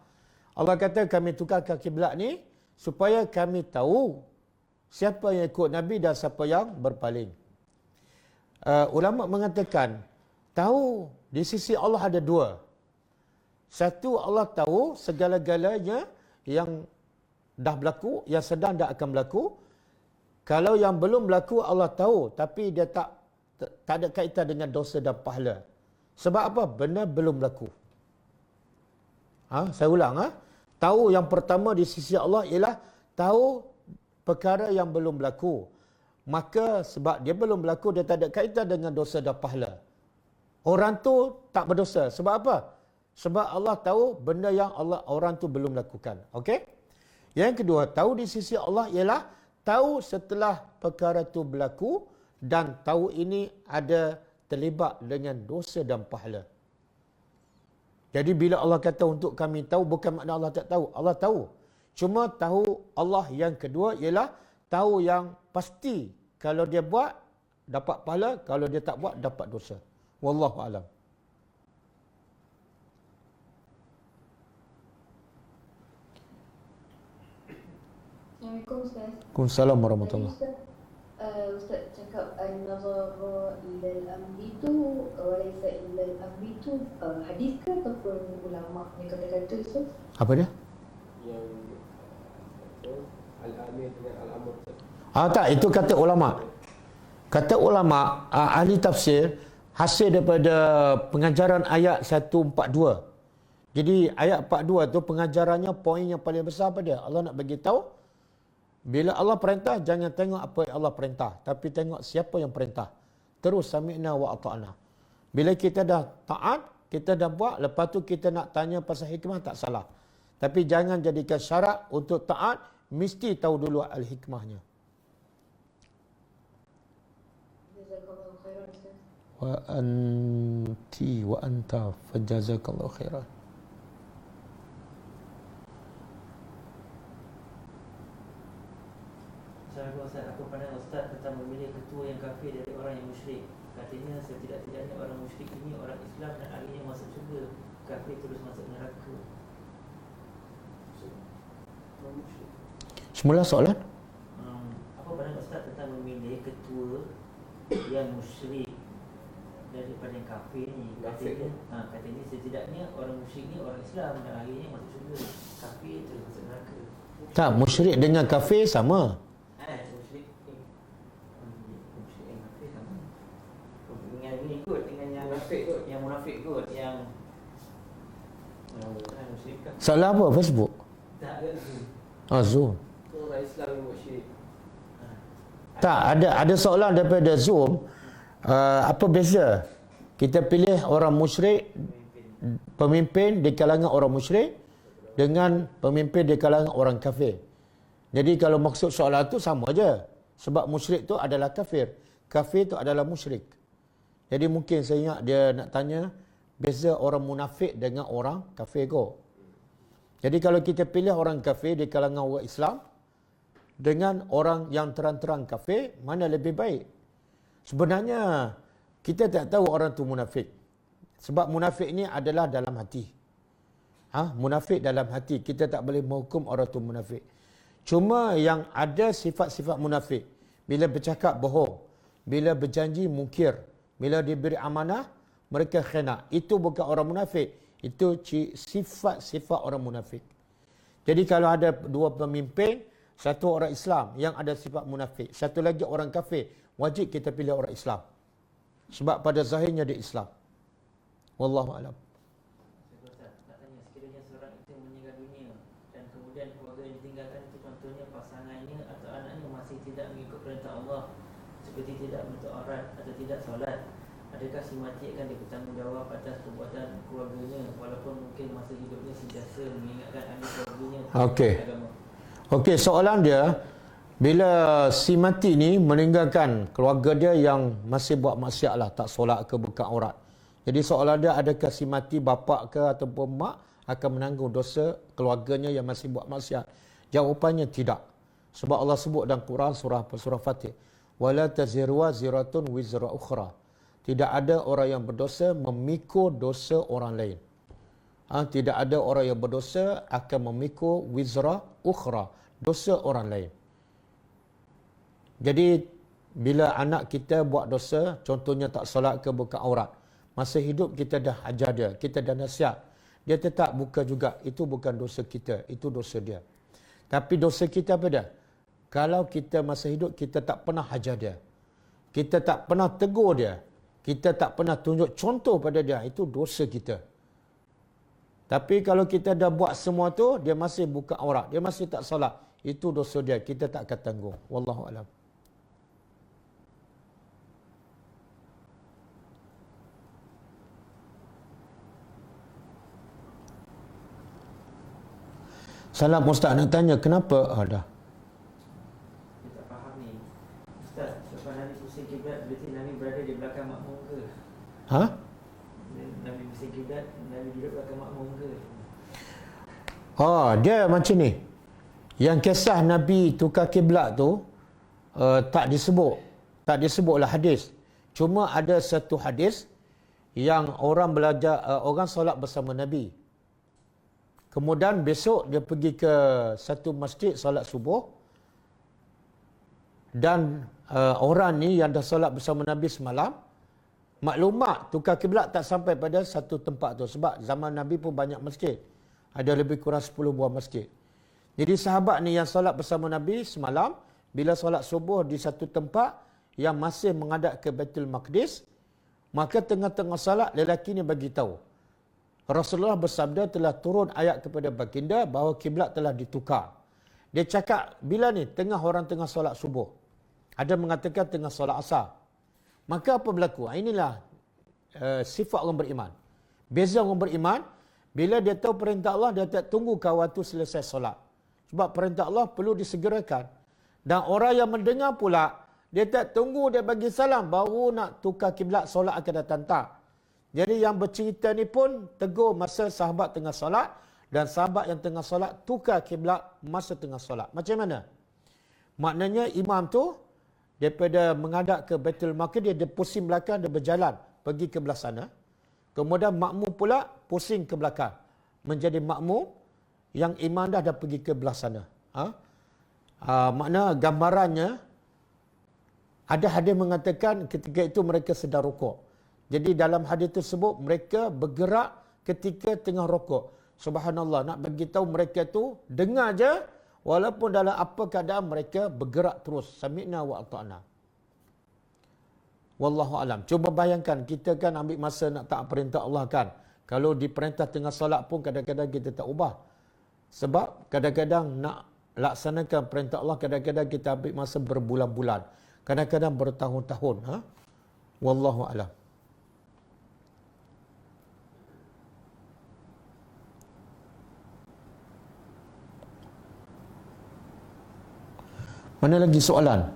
Allah kata kami tukarkan kiblat ni supaya kami tahu siapa yang ikut Nabi dan siapa yang berpaling. Ulama mengatakan tahu di sisi Allah ada dua. Satu, Allah tahu segala-galanya yang dah berlaku, yang sedang dah akan berlaku. Kalau yang belum berlaku Allah tahu, tapi dia tak ada kaitan dengan dosa dan pahala. Sebab apa? Benda belum berlaku. Saya ulang. Tahu yang pertama di sisi Allah ialah tahu perkara yang belum berlaku. Maka sebab dia belum berlaku, dia tak ada kaitan dengan dosa dan pahala. Orang tu tak berdosa. Sebab apa? Sebab Allah tahu benda yang orang tu belum lakukan. Okey? Yang kedua, tahu di sisi Allah ialah tahu setelah perkara itu berlaku dan tahu ini ada terlibat dengan dosa dan pahala. Jadi bila Allah kata untuk kami tahu, bukan makna Allah tak tahu. Allah tahu. Cuma tahu Allah yang kedua ialah tahu yang pasti. Kalau dia buat, dapat pahala. Kalau dia tak buat, dapat dosa. Wallahu a'lam. Assalamualaikum Ustaz. Waalaikumsalam warahmatullahi. Ustaz cakap an-nazara ilal amri tu walaysa ilal amri tu hadis ke ataupun ulama yang kata-kata Ustaz? Apa dia? Yang al-amir dengan al-amr. Tak, itu kata ulama. Kata ulama, ahli tafsir, hasil daripada pengajaran ayat 142. Jadi ayat 42 tu pengajarannya, poin yang paling besar apa dia? Allah nak bagi tahu bila Allah perintah, jangan tengok apa yang Allah perintah, tapi tengok siapa yang perintah. Terus sami'na wa ata'na. Bila kita dah taat, kita dah buat, lepas tu kita nak tanya pasal hikmah, tak salah. Tapi jangan jadikan syarat untuk taat, mesti tahu dulu al-hikmahnya. Jazakallahu khairan Ustaz. Wa anti wa anta fajazakallahu khairan. Assalamualaikum Ustaz, apa pandangan Ustaz tentang memilih ketua yang kafir dari orang yang musyrik? Katanya setidak-tidaknya orang musyrik ini orang Islam dan akhirnya masuk syurga, kafir terus masuk neraka. Semula soalan? Apa pandangan Ustaz tentang memilih ketua yang musyrik daripada yang kafir ni? Katanya setidaknya orang musyrik ni orang Islam dan akhirnya masuk syurga, kafir terus masuk neraka. Tak, musyrik dengan kafir sama. Musyrik yang kafir sama. Dengan ni kot, dengan yang munafik kot, yang munafik kot, yang musyrik kan. Salah apa Facebook? Tak ada tu. Zoom. Orang Islam yang buat syirik. Tak, ada soalan daripada Zoom. Apa beza kita pilih orang musyrik, pemimpin di kalangan orang musyrik dengan pemimpin di kalangan orang kafir? Jadi kalau maksud soalan tu sama aja. Sebab musyrik tu adalah kafir. Kafir tu adalah musyrik. Jadi mungkin saya ingat dia nak tanya beza orang munafik dengan orang kafir kot. Jadi kalau kita pilih orang kafir di kalangan orang Islam dengan orang yang terang-terang kafir, mana lebih baik? Sebenarnya kita tak tahu orang tu munafik. Sebab munafik ni adalah dalam hati. Munafik dalam hati. Kita tak boleh menghukum orang tu munafik. Cuma yang ada sifat-sifat munafik, bila bercakap bohong, bila berjanji mungkir, bila diberi amanah, mereka khianat. Itu bukan orang munafik. Itu sifat-sifat orang munafik. Jadi kalau ada dua pemimpin, satu orang Islam yang ada sifat munafik, satu lagi orang kafir, wajib kita pilih orang Islam. Sebab pada zahirnya dia Islam. Wallahu a'lam. Nak tanya, sekiranya seorang itu meninggal dunia dan kemudian keluarga yang ditinggalkan itu contohnya pasangannya atau anaknya masih tidak mengikut perintah Allah, seperti tidak menutup aurat atau tidak solat, adakah si mati akan bertanggungjawab atas perbuatan keluarganya walaupun mungkin masa hidupnya sentiasa mengingatkan ahli keluarganya Okey. agama? Okey, soalan dia, bila si mati ni meninggalkan keluarga dia yang masih buat maksiat lah, tak solat ke, buka aurat. Jadi soalan dia, adakah si mati bapa ke ataupun mak akan menanggung dosa keluarganya yang masih buat maksiat? Jawapannya tidak. Sebab Allah sebut dalam Quran surah Fatih, wala taziru waziratun wizra ukhra. Tidak ada orang yang berdosa memikul dosa orang lain. Tidak ada orang yang berdosa akan memikul wizra ukhra, dosa orang lain. Jadi bila anak kita buat dosa, contohnya tak solat ke, buka aurat, masa hidup kita dah ajar dia, kita dah nasihat, dia tetap buka juga, itu bukan dosa kita, itu dosa dia. Tapi dosa kita apa dia? Kalau kita masa hidup kita tak pernah ajar dia, kita tak pernah tegur dia, kita tak pernah tunjuk contoh pada dia, itu dosa kita. Tapi kalau kita dah buat semua tu, dia masih buka aurat, dia masih tak solat, itu dosa dia, kita tak akan tanggung. Wallahu a'lam. Salam Ustaz, nak tanya kenapa dah? Dia tak faham ni. Ustaz, lepas Nabi pusing kiblat, berarti Nabi berada di belakang makmum ke? Nabi pusing kiblat, Nabi duduk belakang makmum ke? Dia macam ni. Yang kisah Nabi tukar kiblat tu tak disebut. Tak disebutlah hadis. Cuma ada satu hadis yang orang belajar, orang solat bersama Nabi. Kemudian besok dia pergi ke satu masjid solat subuh. Dan orang ni yang dah solat bersama Nabi semalam, maklumat tukar kiblat tak sampai pada satu tempat tu. Sebab zaman Nabi pun banyak masjid. Ada lebih kurang 10 buah masjid. Jadi sahabat ni yang solat bersama Nabi semalam, bila solat subuh di satu tempat yang masih menghadap ke Baitul Maqdis, maka tengah-tengah solat lelaki ni bagi tahu, Rasulullah bersabda telah turun ayat kepada baginda bahawa kiblat telah ditukar. Dia cakap bila ni? Tengah orang tengah solat subuh. Ada mengatakan tengah solat asar. Maka apa berlaku? Inilah sifat orang beriman. Beza orang beriman, bila dia tahu perintah Allah, dia tak tunggu kawal tu selesai solat. Sebab perintah Allah perlu disegerakan. Dan orang yang mendengar pula, dia tak tunggu dia bagi salam, baru nak tukar kiblat solat akan datang. Tak. Jadi yang bercerita ni pun tegur masa sahabat tengah solat, dan sahabat yang tengah solat tukar kiblat masa tengah solat. Macam mana? Maknanya imam tu, daripada menghadap ke Baitul Maqdis, dia pusing belakang, dia berjalan pergi ke belah sana. Kemudian makmum pula pusing ke belakang, menjadi makmum yang imam dah pergi ke belah sana. Makna gambarannya, ada hadis mengatakan ketika itu mereka sedang rukuk. Jadi dalam hadis tersebut mereka bergerak ketika tengah rukuk. Subhanallah, nak bagi tahu mereka tu dengar je, walaupun dalam apa keadaan mereka bergerak terus. Sami'na wa ata'na. Wallahu alam. Cuba bayangkan, kita kan ambil masa nak taat perintah Allah kan. Kalau diperintah tengah solat pun kadang-kadang kita tak ubah. Sebab kadang-kadang nak laksanakan perintah Allah, kadang-kadang kita ambil masa berbulan-bulan. Kadang-kadang bertahun-tahun. Wallahu alam. Mana lagi soalan?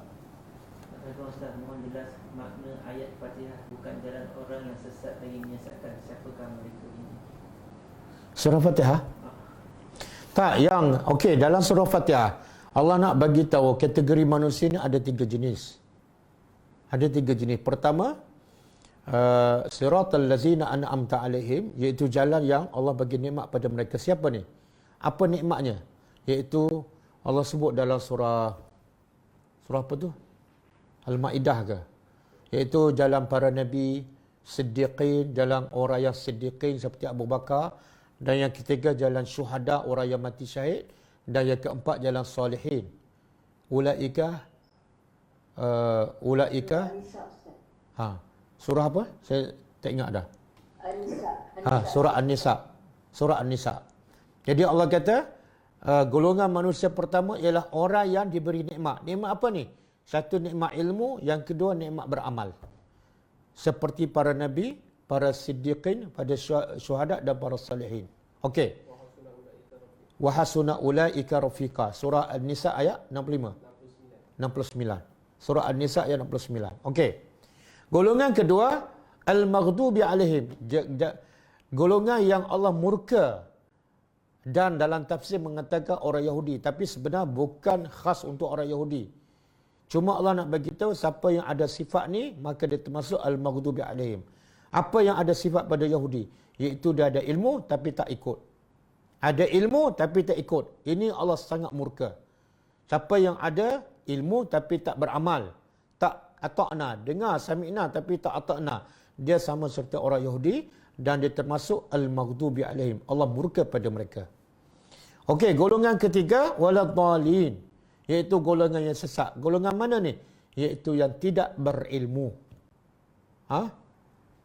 Ustaz, mohon jelas makna ayat Fatihah, bukan jalan orang yang sesat lagi menyesatkan. Siapakah mereka ini? Surah Fatihah? Tak, yang okey, dalam surah Fatihah Allah nak bagi tahu kategori manusia ni ada 3 jenis. Ada 3 jenis. Pertama, siratal ladzina an'amta alaihim, iaitu jalan yang Allah bagi nikmat pada mereka. Siapa ni? Apa nikmatnya? Iaitu Allah sebut dalam surah apa tu? Al-Maidah ke? Iaitu jalan para nabi, siddiqin, jalan orang yang siddiqin seperti Abu Bakar, dan yang ketiga jalan syuhada, orang yang mati syahid, dan yang keempat jalan salihin. Ulaika surah apa? Saya tak ingat dah. Surah An-Nisa. Surah An-Nisa. Jadi Allah kata golongan manusia pertama ialah orang yang diberi nikmat. Nikmat apa ni? Satu nikmat ilmu, yang kedua nikmat beramal. Seperti para nabi, para siddiqin, pada syuhada dan para salihin. Okey. Wa hasuna ulaika rafiqa. Surah An-Nisa ayat 69. Surah An-Nisa ayat 69. Okey. Golongan kedua, al-maghdubi alaihim. Golongan yang Allah murka. Dan dalam tafsir mengatakan orang Yahudi, tapi sebenarnya bukan khas untuk orang Yahudi. Cuma Allah nak bagi tahu siapa yang ada sifat ni, maka dia termasuk al-maghdubi alaihim. Apa yang ada sifat pada Yahudi? Iaitu dia ada ilmu tapi tak ikut. Ada ilmu tapi tak ikut. Ini Allah sangat murka. Siapa yang ada ilmu tapi tak beramal, tak ata'na, dengar sami'na tapi tak ata'na, dia sama seperti orang Yahudi, dan dia termasuk al-maghdubi alaihim. Allah murka pada mereka. Okey, golongan ketiga waladhdallin, iaitu golongan yang sesat. Golongan mana ni? Iaitu yang tidak berilmu.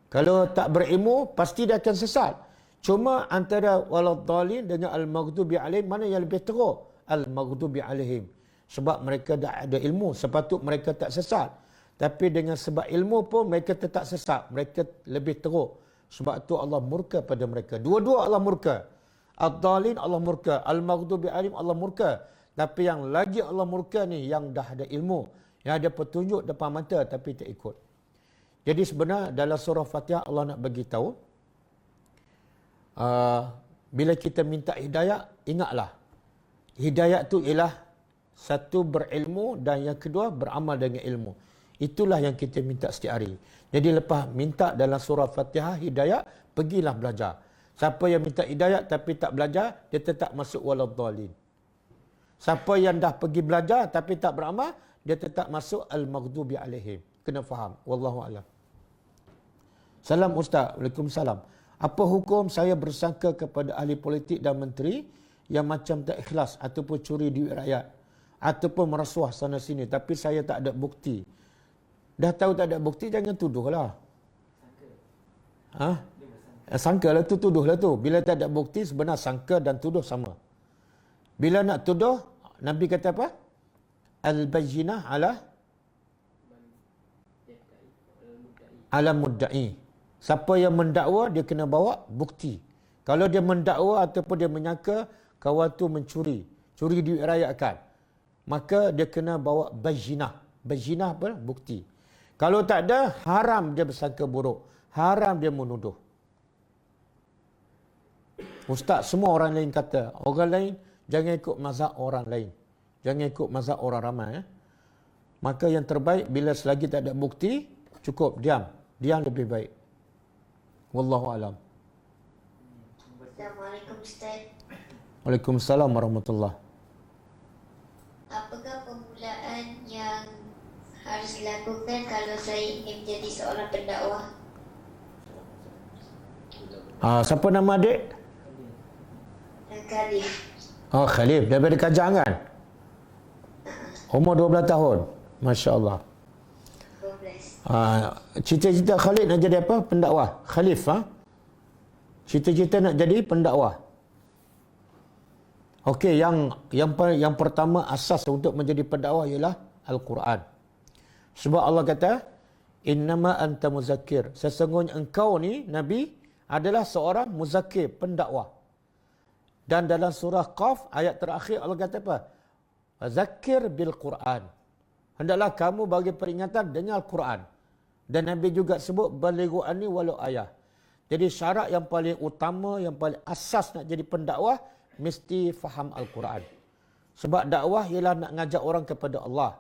Kalau tak berilmu pasti dia akan sesat. Cuma antara waladhdallin dengan al-maghdubi alaihim, mana yang lebih teruk? Al-maghdubi alaihim. Sebab mereka dah ada ilmu, sepatut mereka tak sesat. Tapi dengan sebab ilmu pun mereka tetap sesat. Mereka lebih teruk. Sebab tu Allah murka pada mereka. Dua-dua Allah murka. Ad-dhalin Allah murka. Al-maghdubi alaihim Allah murka. Tapi yang lagi Allah murka ni yang dah ada ilmu, yang ada petunjuk depan mata tapi tak ikut. Jadi sebenarnya dalam surah Fatihah Allah nak bagi tahu, bila kita minta hidayah, ingatlah hidayah tu ialah satu berilmu, dan yang kedua beramal dengan ilmu. Itulah yang kita minta setiap hari. Jadi lepas minta dalam surah Fatihah hidayah, pergilah belajar. Siapa yang minta hidayah tapi tak belajar, dia tetap masuk waladhdallin. Siapa yang dah pergi belajar tapi tak beramal, dia tetap masuk al-maghdubi alaihim. Kena faham. Wallahu a'lam. Salam Ustaz. Waalaikumsalam. Apa hukum saya bersangka kepada ahli politik dan menteri yang macam tak ikhlas ataupun curi duit rakyat ataupun merasuah sana sini, tapi saya tak ada bukti? Dah tahu tak ada bukti, jangan tuduhlah. Sangka lah tu, tuduhlah tu. Bila tak ada bukti, sebenarnya sangka dan tuduh sama. Bila nak tuduh, Nabi kata apa? Al-bayyinah ala mudda'i. Siapa yang mendakwa, dia kena bawa bukti. Kalau dia mendakwa ataupun dia menyangka kawan tu mencuri, curi duit rakyat, maka dia kena bawa bayyinah. Bayyinah apa? Bukti. Kalau tak ada, haram dia bersangka buruk. Haram dia menuduh. Ustaz, semua orang lain kata. Orang lain, jangan ikut mazhab orang lain. Jangan ikut mazhab orang ramai. Maka yang terbaik, bila selagi tak ada bukti, cukup diam. Diam lebih baik. Wallahu alam. Assalamualaikum Ustaz. Waalaikumsalam warahmatullahi. Apakah permulaan yang harus dilakukan kalau saya ingin menjadi seorang pendakwah? Siapa nama adik? Khalif. Khalif. Daripada Kajang kan? Umur 12 tahun. Masya Allah. 12. Cita-cita Khalid nak jadi apa? Pendakwah. Khalif. Cita-cita nak jadi pendakwah. Okey, yang pertama asas untuk menjadi pendakwah ialah Al-Quran. Sebab Allah kata, innama anta muzakkir. Sesungguhnya engkau ni, Nabi, adalah seorang muzakkir, pendakwah. Dan dalam surah Qaf, ayat terakhir Allah kata apa? Zakir bil Quran. Hendaklah kamu bagi peringatan dengan Al-Quran. Dan Nabi juga sebut, balighu anni walau ayah. Jadi syarat yang paling utama, yang paling asas nak jadi pendakwah, mesti faham Al-Quran. Sebab dakwah ialah nak ngajak orang kepada Allah.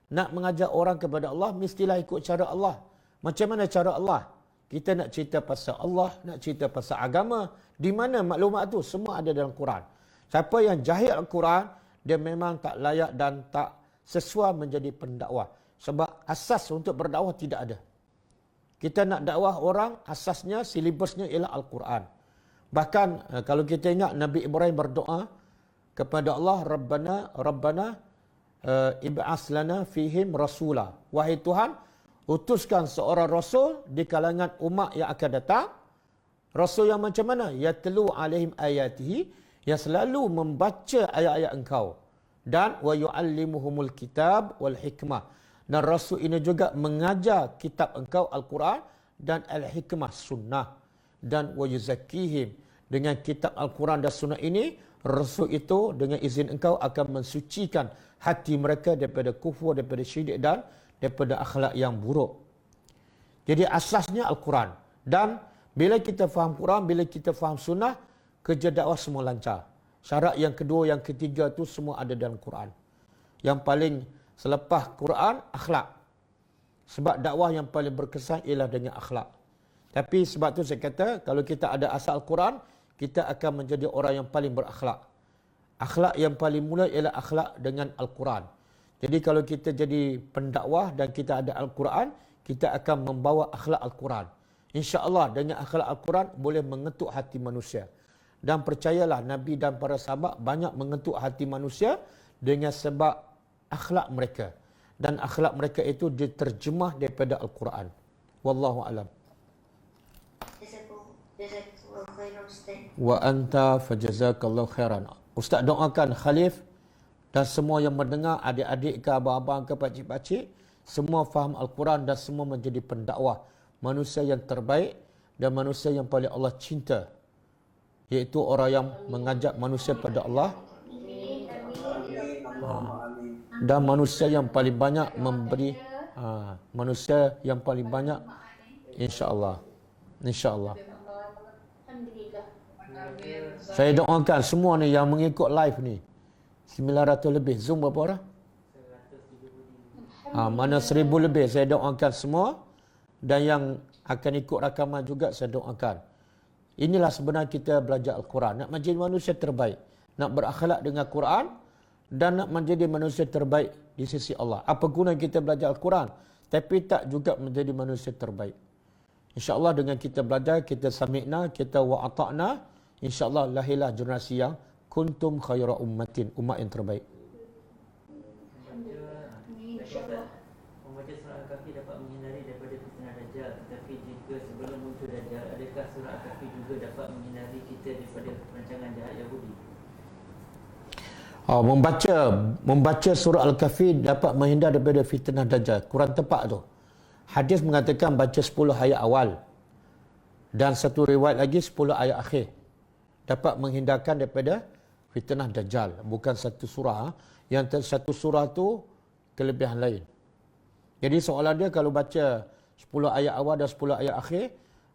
Nak mengajak orang kepada Allah, mestilah ikut cara Allah. Macam mana cara Allah? Kita nak cerita pasal Allah, nak cerita pasal agama. Di mana maklumat tu? Semua ada dalam Quran. Siapa yang jahil Al-Quran, dia memang tak layak dan tak sesuai menjadi pendakwah. Sebab asas untuk berdakwah tidak ada. Kita nak dakwah orang, asasnya, silibusnya ialah Al-Quran. Bahkan kalau kita ingat Nabi Ibrahim berdoa kepada Allah, Rabbana ib'as lana fihim rasula. Wahai Tuhan, utuskan seorang rasul di kalangan umat yang akan datang. Rasul yang macam mana? Yatlu alaihim ayatihi, yang selalu membaca ayat-ayat engkau. Dan wa yu'allimuhumul kitab wal hikmah. Dan rasul ini juga mengajar kitab engkau Al-Quran dan al-hikmah sunnah. Dan wa yuzakkihim, dengan kitab Al-Quran dan sunnah ini, rasul itu dengan izin engkau akan mensucikan hati mereka daripada kufur, daripada syirik dan daripada akhlak yang buruk. Jadi asasnya Al-Quran. Dan bila kita faham Quran, bila kita faham sunnah, kerja dakwah semua lancar. Syarat yang kedua, yang ketiga tu semua ada dalam Quran. Yang paling selepas Quran, akhlak. Sebab dakwah yang paling berkesan ialah dengan akhlak. Tapi sebab tu saya kata, kalau kita ada asal Al-Quran, kita akan menjadi orang yang paling berakhlak. Akhlak yang paling mula ialah akhlak dengan Al-Quran. Jadi kalau kita jadi pendakwah dan kita ada Al-Quran, kita akan membawa akhlak Al-Quran. InsyaAllah dengan akhlak Al-Quran boleh mengetuk hati manusia. Dan percayalah, Nabi dan para sahabat banyak mengetuk hati manusia dengan sebab akhlak mereka. Dan akhlak mereka itu diterjemah daripada Al-Quran. Wallahu alam. Wa anta fajazakallahu khairan. Ustaz doakan Khalif dan semua yang mendengar, adik-adik ke, abang-abang ke, pakcik-pakcik, semua faham Al-Quran dan semua menjadi pendakwah. Manusia yang terbaik dan manusia yang paling Allah cinta. Iaitu orang yang mengajak manusia pada Allah. Dan manusia yang paling banyak memberi. Manusia yang paling banyak, insya-Allah. InsyaAllah. Saya doakan semua ni yang mengikut live ni. 900 lebih. Zoom berapa orang? Mana 1000 lebih. Saya doakan semua. Dan yang akan ikut rakaman juga saya doakan. Inilah sebenarnya kita belajar Al-Quran. Nak menjadi manusia terbaik. Nak berakhlak dengan Quran. Dan nak menjadi manusia terbaik di sisi Allah. Apa guna kita belajar Al-Quran, tapi tak juga menjadi manusia terbaik. InsyaAllah dengan kita belajar, kita sami'na, kita wa'ata'na, InsyaAllah lahirlah generasi yang kuntum khaira ummatin, umat yang terbaik. Membaca surah Al-Kahfi dapat menghindari daripada fitnah Dajjal. Tetapi jika sebelum muncul Dajjal, adakah surah Al-Kahfi juga dapat menghindari kita daripada perancangan jahat Yahudi? Membaca surah Al-Kahfi dapat menghindar daripada fitnah Dajjal. Kurang tepat tu. Hadis mengatakan baca 10 ayat awal. Dan satu riwayat lagi 10 ayat akhir dapat menghindarkan daripada fitnah Dajjal. Bukan satu surah. Yang satu surah tu kelebihan lain. Jadi soalan dia kalau baca 10 ayat awal dan 10 ayat akhir,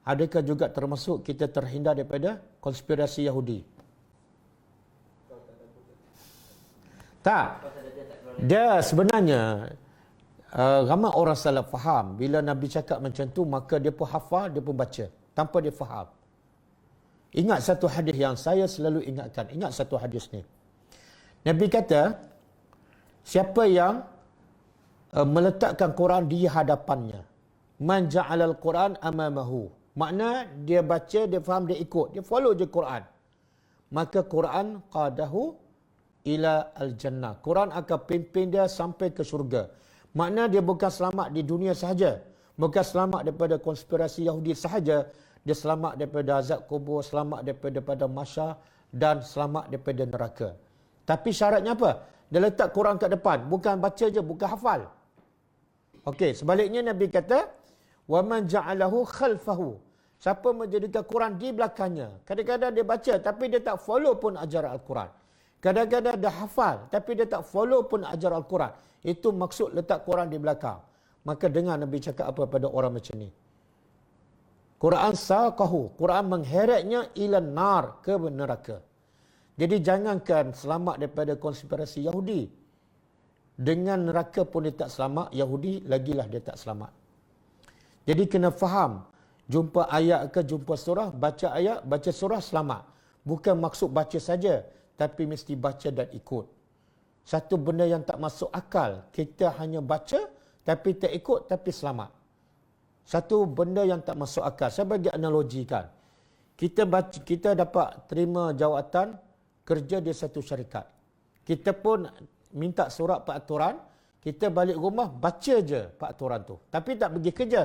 adakah juga termasuk kita terhindar daripada konspirasi Yahudi? Tak. Dia sebenarnya ramai orang salah faham. Bila Nabi cakap macam tu, maka dia pun hafal, dia pun baca tanpa dia faham. Ingat satu hadis yang saya selalu ingatkan. Ingat satu hadis ni. Nabi kata, siapa yang meletakkan Quran di hadapannya, man ja'alal Quran amamahu, makna dia baca, dia faham, dia ikut, dia follow je Quran, maka Quran qadahu ila al-jannah, Quran akan pimpin dia sampai ke syurga. Makna dia bukan selamat di dunia sahaja, bukan selamat daripada konspirasi Yahudi sahaja, dia selamat daripada azab kubur, selamat daripada mahsyar, dan selamat daripada neraka. Tapi syaratnya apa? Dia letak Quran kat depan, bukan baca je, bukan hafal. Okey, sebaliknya Nabi kata, wa man ja'alahu khalfahu, siapa menjadikan Quran di belakangnya. Kadang-kadang dia baca tapi dia tak follow pun ajaran Al-Quran. Kadang-kadang dia hafal tapi dia tak follow pun ajaran Al-Quran. Itu maksud letak Quran di belakang. Maka dengar Nabi cakap apa pada orang macam ni. Quran saqahu, Quran mengheretnya ila nar, ke neraka. Jadi jangankan selamat daripada konspirasi Yahudi, dengan neraka pun dia tak selamat, Yahudi lagilah dia tak selamat. Jadi kena faham, jumpa ayat ke jumpa surah, baca ayat, baca surah, selamat. Bukan maksud baca saja, tapi mesti baca dan ikut. Satu benda yang tak masuk akal, kita hanya baca tapi tak ikut tapi selamat. Satu benda yang tak masuk akal, saya bagi analogikan. Kita dapat terima jawatan kerja di satu syarikat. Kita pun minta surat peraturan, kita balik rumah baca je peraturan tu. Tapi tak pergi kerja.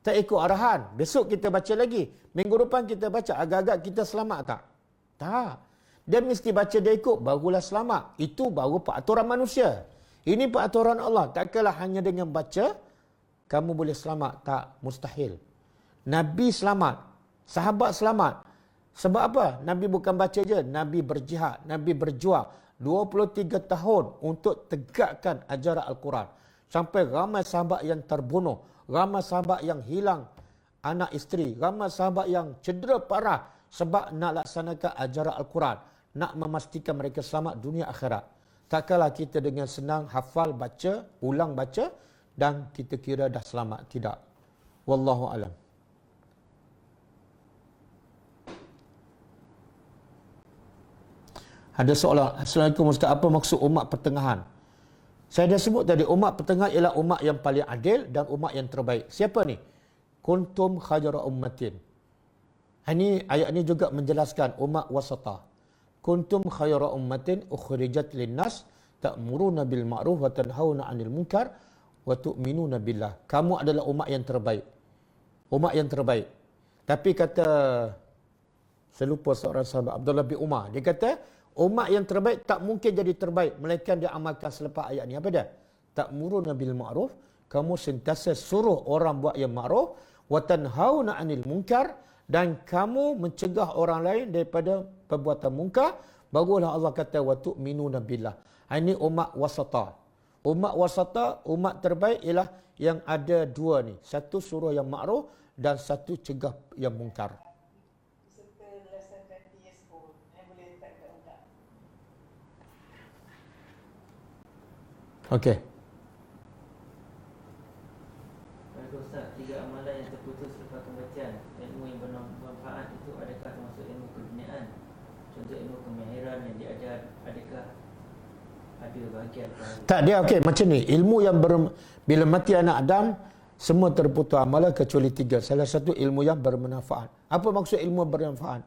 Tak ikut arahan. Besok kita baca lagi. Minggu depan kita baca. Agak-agak kita selamat tak? Tak. Dia mesti baca, dia ikut, barulah selamat. Itu baru peraturan manusia. Ini peraturan Allah. Takkanlah hanya dengan baca kamu boleh selamat. Tak, mustahil. Nabi selamat. Sahabat selamat. Sebab apa? Nabi bukan baca je. Nabi berjihad. Nabi berjuang 23 tahun untuk tegakkan ajaran Al-Quran. Sampai ramai sahabat yang terbunuh. Ramai sahabat yang hilang anak isteri. Ramai sahabat yang cedera parah sebab nak laksanakan ajaran Al-Quran. Nak memastikan mereka selamat dunia akhirat. Takkanlah kita dengan senang hafal, baca, ulang baca dan kita kira dah selamat. Tidak. Wallahu alam. Ada soalan. Assalamualaikum Ustaz, apa maksud umat pertengahan? Saya dah sebut tadi, umat pertengahan ialah umat yang paling adil dan umat yang terbaik. Siapa ni? Kuntum khayra ummatin. Ini ayat ini juga menjelaskan umat wasata. Kuntum khayra ummatin ukhrijat linnas ta'muruna bil ma'ruf wa tanhauna 'anil munkar wa tu'minuna billah. Kamu adalah umat yang terbaik. Umat yang terbaik. Tapi kata, saya lupa seorang sahabat Abdullah bin Umar, dia kata umat yang terbaik tak mungkin jadi terbaik melainkan dia amalkan selepas ayat ni. Apa dia? Ta'muruna bil ma'ruf, kamu sentiasa suruh orang buat yang ma'ruf, wa tanhauna 'anil munkar, dan kamu mencegah orang lain daripada perbuatan munkar. Barulah Allah kata wa tu'minuna billah. Ini umat wasata. Umat wasata, umat terbaik ialah yang ada dua ni. Satu suruh yang ma'ruf dan satu cegah yang munkar. Okey. Baik Ustaz, 3 amalan yang terputus selepas pembacaan. Ilmu yang bermanfaat itu adakah termasuk ilmu keduniaan? Contoh ilmu kemahiran yang diajar, adakah ada bahagian? Tak, dia okey macam ni. Ilmu yang bila mati anak Adam, semua terputus amalan kecuali 3. Salah satu ilmu yang bermanfaat. Apa maksud ilmu bermanfaat?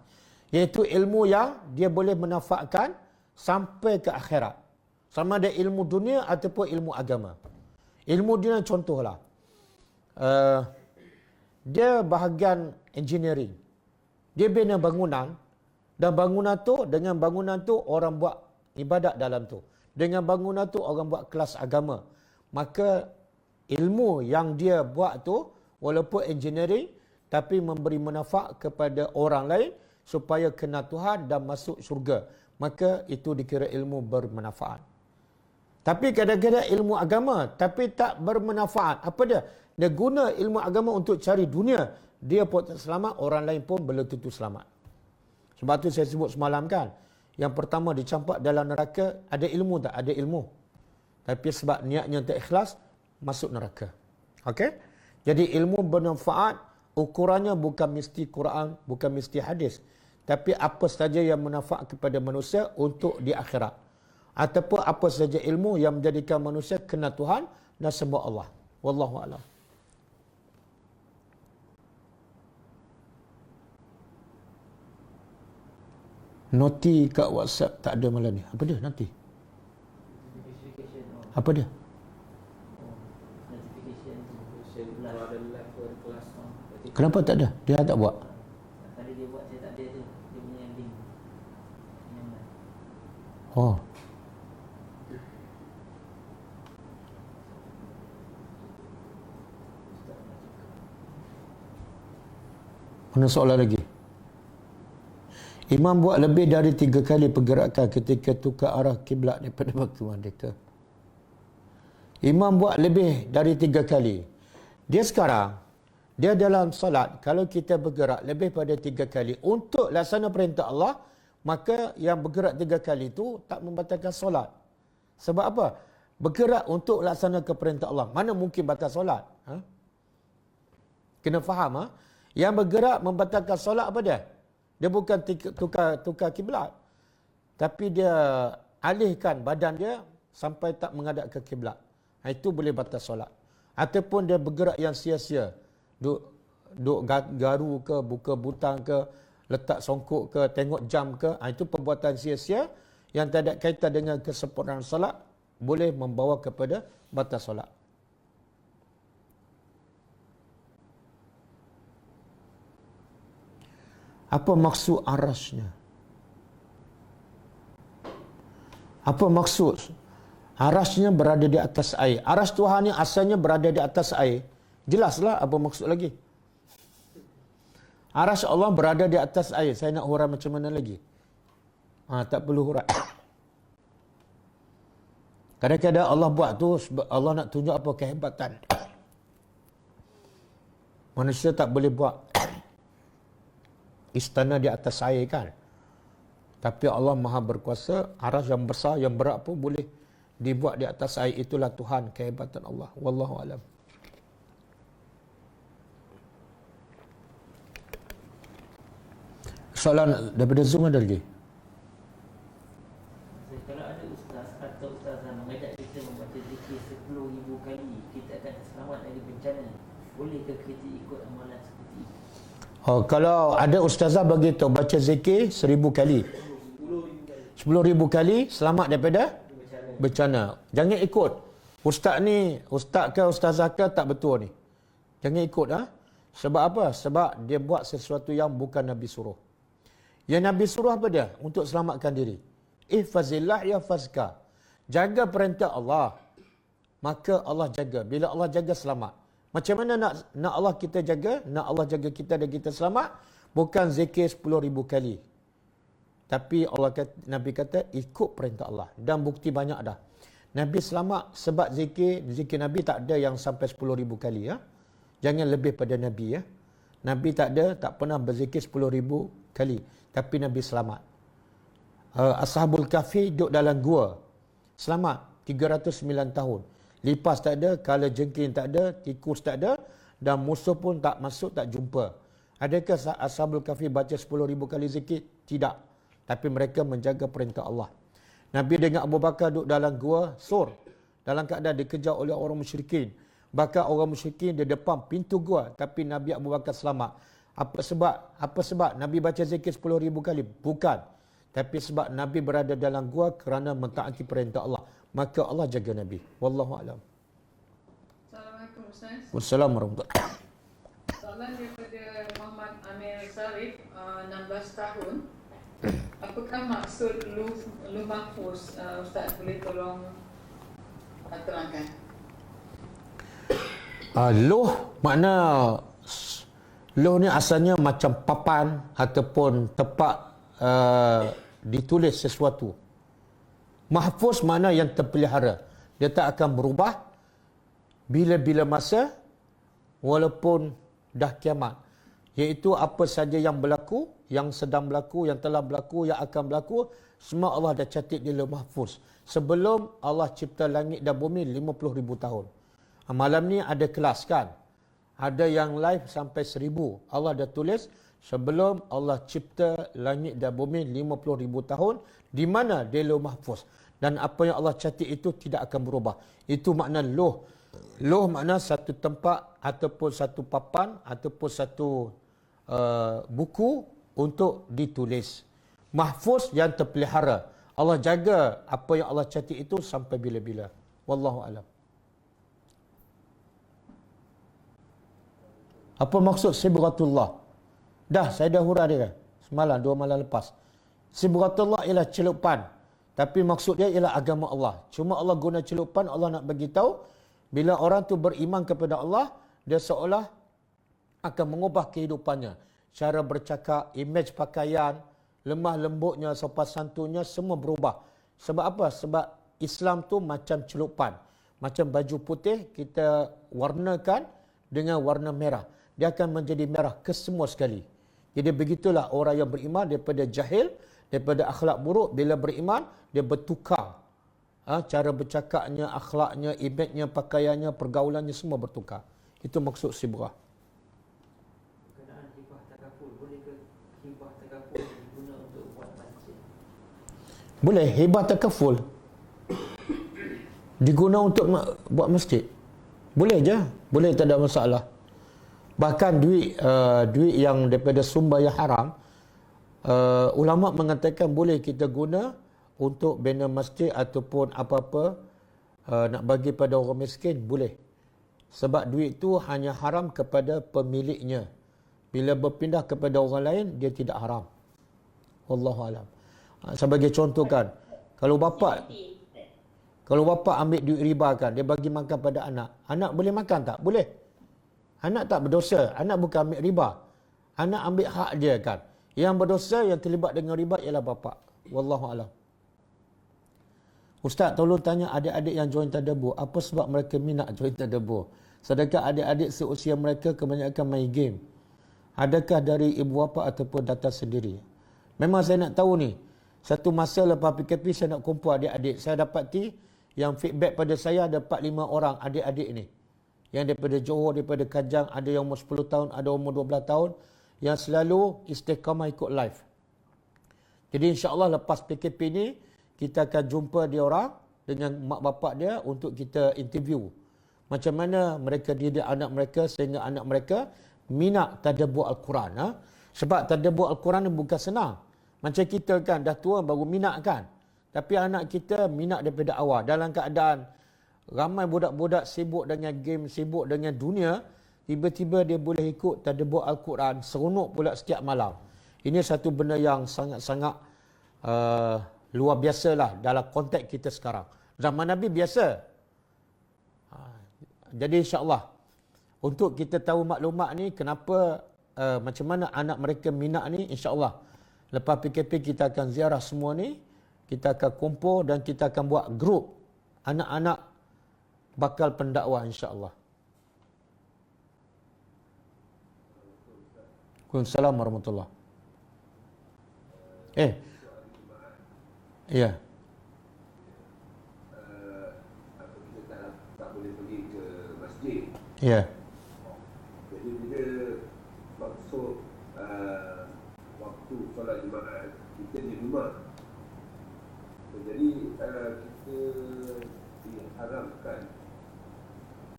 Iaitu ilmu yang dia boleh menafaatkan sampai ke akhirat. Sama ada ilmu dunia ataupun ilmu agama. Ilmu dunia contohlah. Dia bahagian engineering. Dia bina bangunan. Dan bangunan tu, dengan bangunan tu orang buat ibadat dalam tu. Dengan bangunan tu orang buat kelas agama. Maka ilmu yang dia buat tu, walaupun engineering, tapi memberi manfaat kepada orang lain supaya kenal Tuhan dan masuk syurga, maka itu dikira ilmu bermanfaat. Tapi kadang-kadang ilmu agama tapi tak bermanfaat. Apa dia? Dia guna ilmu agama untuk cari dunia. Dia pun tak selamat, orang lain pun belum tentu selamat. Sebab tu saya sebut semalam kan, yang pertama dicampak dalam neraka, ada ilmu tak? Ada ilmu. Tapi sebab niatnya tak ikhlas, masuk neraka. Okey? Jadi ilmu bermanfaat, ukurannya bukan mesti Quran, bukan mesti hadis. Tapi apa saja yang manfaat kepada manusia untuk di akhirat. Ataupun apa saja ilmu yang menjadikan manusia kenal Tuhan dan sembah Allah. Wallahu a'lam. Noti kat WhatsApp tak ada malam ni. Apa dia nanti? Apa dia? Kenapa tak ada? Dia tak buat. Tadi dia buat, saya tak ada tu. Dia punya link. Oh. Mana soalan lagi? Imam buat lebih dari 3 kali pergerakan ketika tukar arah kiblat daripada waktu merdeka. Imam buat lebih dari 3 kali. Dia sekarang, dia dalam solat, kalau kita bergerak lebih pada 3 kali untuk laksana perintah Allah, maka yang bergerak 3 kali itu tak membatalkan solat. Sebab apa? Bergerak untuk laksana ke perintah Allah. Mana mungkin batal solat? Ha? Kena faham. Ha? Yang bergerak membatalkan solat apa dia? Dia bukan tukar kiblat. Tapi dia alihkan badan dia sampai tak menghadap ke kiblat. Itu boleh batal solat. Ataupun dia bergerak yang sia-sia. Duk garu ke, buka butang ke, letak songkok ke, tengok jam ke. Itu perbuatan sia-sia yang tak ada kaitan dengan kesempurnaan solat. Boleh membawa kepada batal solat. Apa maksud arasnya? Apa maksud? Arasnya berada di atas air. Aras Tuhan ni asalnya berada di atas air. Jelaslah apa maksud lagi. Aras Allah berada di atas air. Saya nak huraikan macam mana lagi? Tak perlu hurai. Kadang-kadang Allah buat tu, Allah nak tunjuk apa kehebatan. Manusia tak boleh buat istana di atas air kan. Tapi Allah Maha berkuasa, aras yang besar, yang berat pun boleh dibuat di atas air. Itulah Tuhan, kehebatan Allah. Wallahu a'lam. Soalan daripada Zoom ada lagi? Kalau ada ustaz atau ustazah mengajak kita membaca zikir 10,000 kali, kita akan selamat dari bencana. Bolehkah kita ikut amalan seperti itu? Kalau ada ustazah begitu, baca zikir 1,000 kali. 10,000 kali selamat daripada bencana. Jangan ikut. Ustaz ni, ustaz ke ustazah ke tak betul ni. Jangan ikut. Sebab apa? Sebab dia buat sesuatu yang bukan Nabi suruh. Yang Nabi suruh apa dia? Untuk selamatkan diri. Ihfazillah yahfazka. Jaga perintah Allah, maka Allah jaga. Bila Allah jaga, selamat. Macam mana nak Allah kita jaga? Nak Allah jaga kita dan kita selamat? Bukan zikir 10,000 kali. Tapi Nabi kata ikut perintah Allah. Dan bukti banyak dah. Nabi selamat sebab zikir Nabi tak ada yang sampai 10,000 kali. Jangan lebih pada Nabi. Nabi tak pernah berzikir 10,000 kali. Tapi Nabi selamat. Ashabul Kahfi duduk dalam gua. Selamat 309 tahun. Lipas tak ada, kala jengking tak ada, tikus tak ada, dan musuh pun tak masuk, tak jumpa. Adakah Ashabul Kahfi baca 10,000 kali zikir? Tidak. Tapi mereka menjaga perintah Allah. Nabi dengan Abu Bakar duduk dalam gua Sur, dalam keadaan dikejar oleh orang musyrikin. Bahkan orang musyrikin di depan pintu gua, tapi Nabi Abu Bakar selamat. Apa sebab Nabi baca zikir 10,000 kali? Bukan. Tapi sebab Nabi berada dalam gua kerana mentaati perintah Allah. Maka Allah jaga Nabi. Wallahu a'lam. Assalamualaikum Ustaz. Wassalamualaikum warahmatullahi. Soalan daripada Muhammad Amir Sarif, 16 tahun. Apakah maksud Luh Mahfuz? Ustaz boleh tolong terangkan. Luh makna Lauh ni asalnya macam papan ataupun tempat ditulis sesuatu. Mahfuz mana yang terpelihara. Dia tak akan berubah bila-bila masa walaupun dah kiamat. Iaitu apa saja yang berlaku, yang sedang berlaku, yang telah berlaku, yang akan berlaku, semua Allah dah catat di lauh mahfuz. Sebelum Allah cipta langit dan bumi 50,000 tahun. Malam ni ada kelas kan? Ada yang live sampai 1000. Allah dah tulis sebelum Allah cipta langit dan bumi 50,000 tahun. Di mana di lauh mahfuz. Dan apa yang Allah catat itu tidak akan berubah. Itu makna lauh. Lauh makna satu tempat ataupun satu papan ataupun satu buku untuk ditulis. Mahfuz yang terpelihara. Allah jaga apa yang Allah catat itu sampai bila-bila. Wallahu a'lam. Apa maksud Sibghatullah? Saya dah hurah dia semalam, 2 malam lepas. Sibghatullah ialah celupan. Tapi maksud dia ialah agama Allah. Cuma Allah guna celupan, Allah nak bagi tahu bila orang tu beriman kepada Allah, dia seolah akan mengubah kehidupannya. Cara bercakap, imej pakaian, lemah lembutnya, sopan santunnya, semua berubah. Sebab apa? Sebab Islam tu macam celupan. Macam baju putih, kita warnakan dengan warna merah. Dia akan menjadi merah ke semua sekali. Jadi begitulah orang yang beriman daripada jahil, daripada akhlak buruk, bila beriman, dia bertukar. Cara bercakapnya, akhlaknya, imejnya, pakaiannya, pergaulannya, semua bertukar. Itu maksud Sibghah. Berkenaan hibah takaful, boleh ke hibah takaful diguna untuk buat masjid? Boleh, hibah takaful diguna untuk buat masjid. Boleh je, boleh, tak ada masalah. Bahkan duit yang daripada sumber yang haram, ulama mengatakan boleh kita guna untuk bina masjid ataupun apa-apa nak bagi pada orang miskin, boleh. Sebab duit itu hanya haram kepada pemiliknya. Bila berpindah kepada orang lain, dia tidak haram. Wallahu alam. Sebagai contoh kan, kalau bapa ambil duit riba kan, dia bagi makan pada anak. Anak boleh makan tak? Boleh. Anak tak berdosa. Anak bukan ambil riba. Anak ambil hak dia kan. Yang berdosa, yang terlibat dengan riba ialah bapa. Wallahu alam. Ustaz, tolong tanya adik-adik yang join tadabbur, apa sebab mereka minat join tadabbur? Sedangkan adik-adik seusia mereka kebanyakan main game. Adakah dari ibu bapa ataupun data sendiri? Memang saya nak tahu ni. Satu masa lepas PKP saya nak kumpul adik-adik. Saya dapati yang feedback pada saya ada 4-5 orang adik-adik ni. Yang daripada Johor, daripada Kajang, ada yang umur 10 tahun, ada umur 12 tahun. Yang selalu istiqamah ikut live. Jadi insya-Allah lepas PKP ni, kita akan jumpa dia orang dengan mak bapak dia untuk kita interview. Macam mana mereka didik anak mereka sehingga anak mereka minat tadabbur Al-Quran. Sebab tadabbur Al-Quran ni bukan senang. Macam kita kan, dah tua baru minat kan. Tapi anak kita minat daripada awal. Dalam keadaan ramai budak-budak sibuk dengan game, sibuk dengan dunia, tiba-tiba dia boleh ikut tadabbur Al-Quran, seronok pula setiap malam. Ini satu benda yang sangat-sangat luar biasa lah dalam konteks kita sekarang. Zaman Nabi biasa. Jadi insya-Allah untuk kita tahu maklumat ni kenapa macam mana anak mereka minat ni, insya-Allah lepas PKP kita akan ziarah semua ni, kita akan kumpul dan kita akan buat grup anak-anak bakal pendakwah insya-Allah. Waalaikumsalam warahmatullahi. Ya. Kita tak boleh pergi ke masjid. Ya. Jadi bila maksud waktu solat Jumaat, kita di rumah. Jadi kita diharamkan,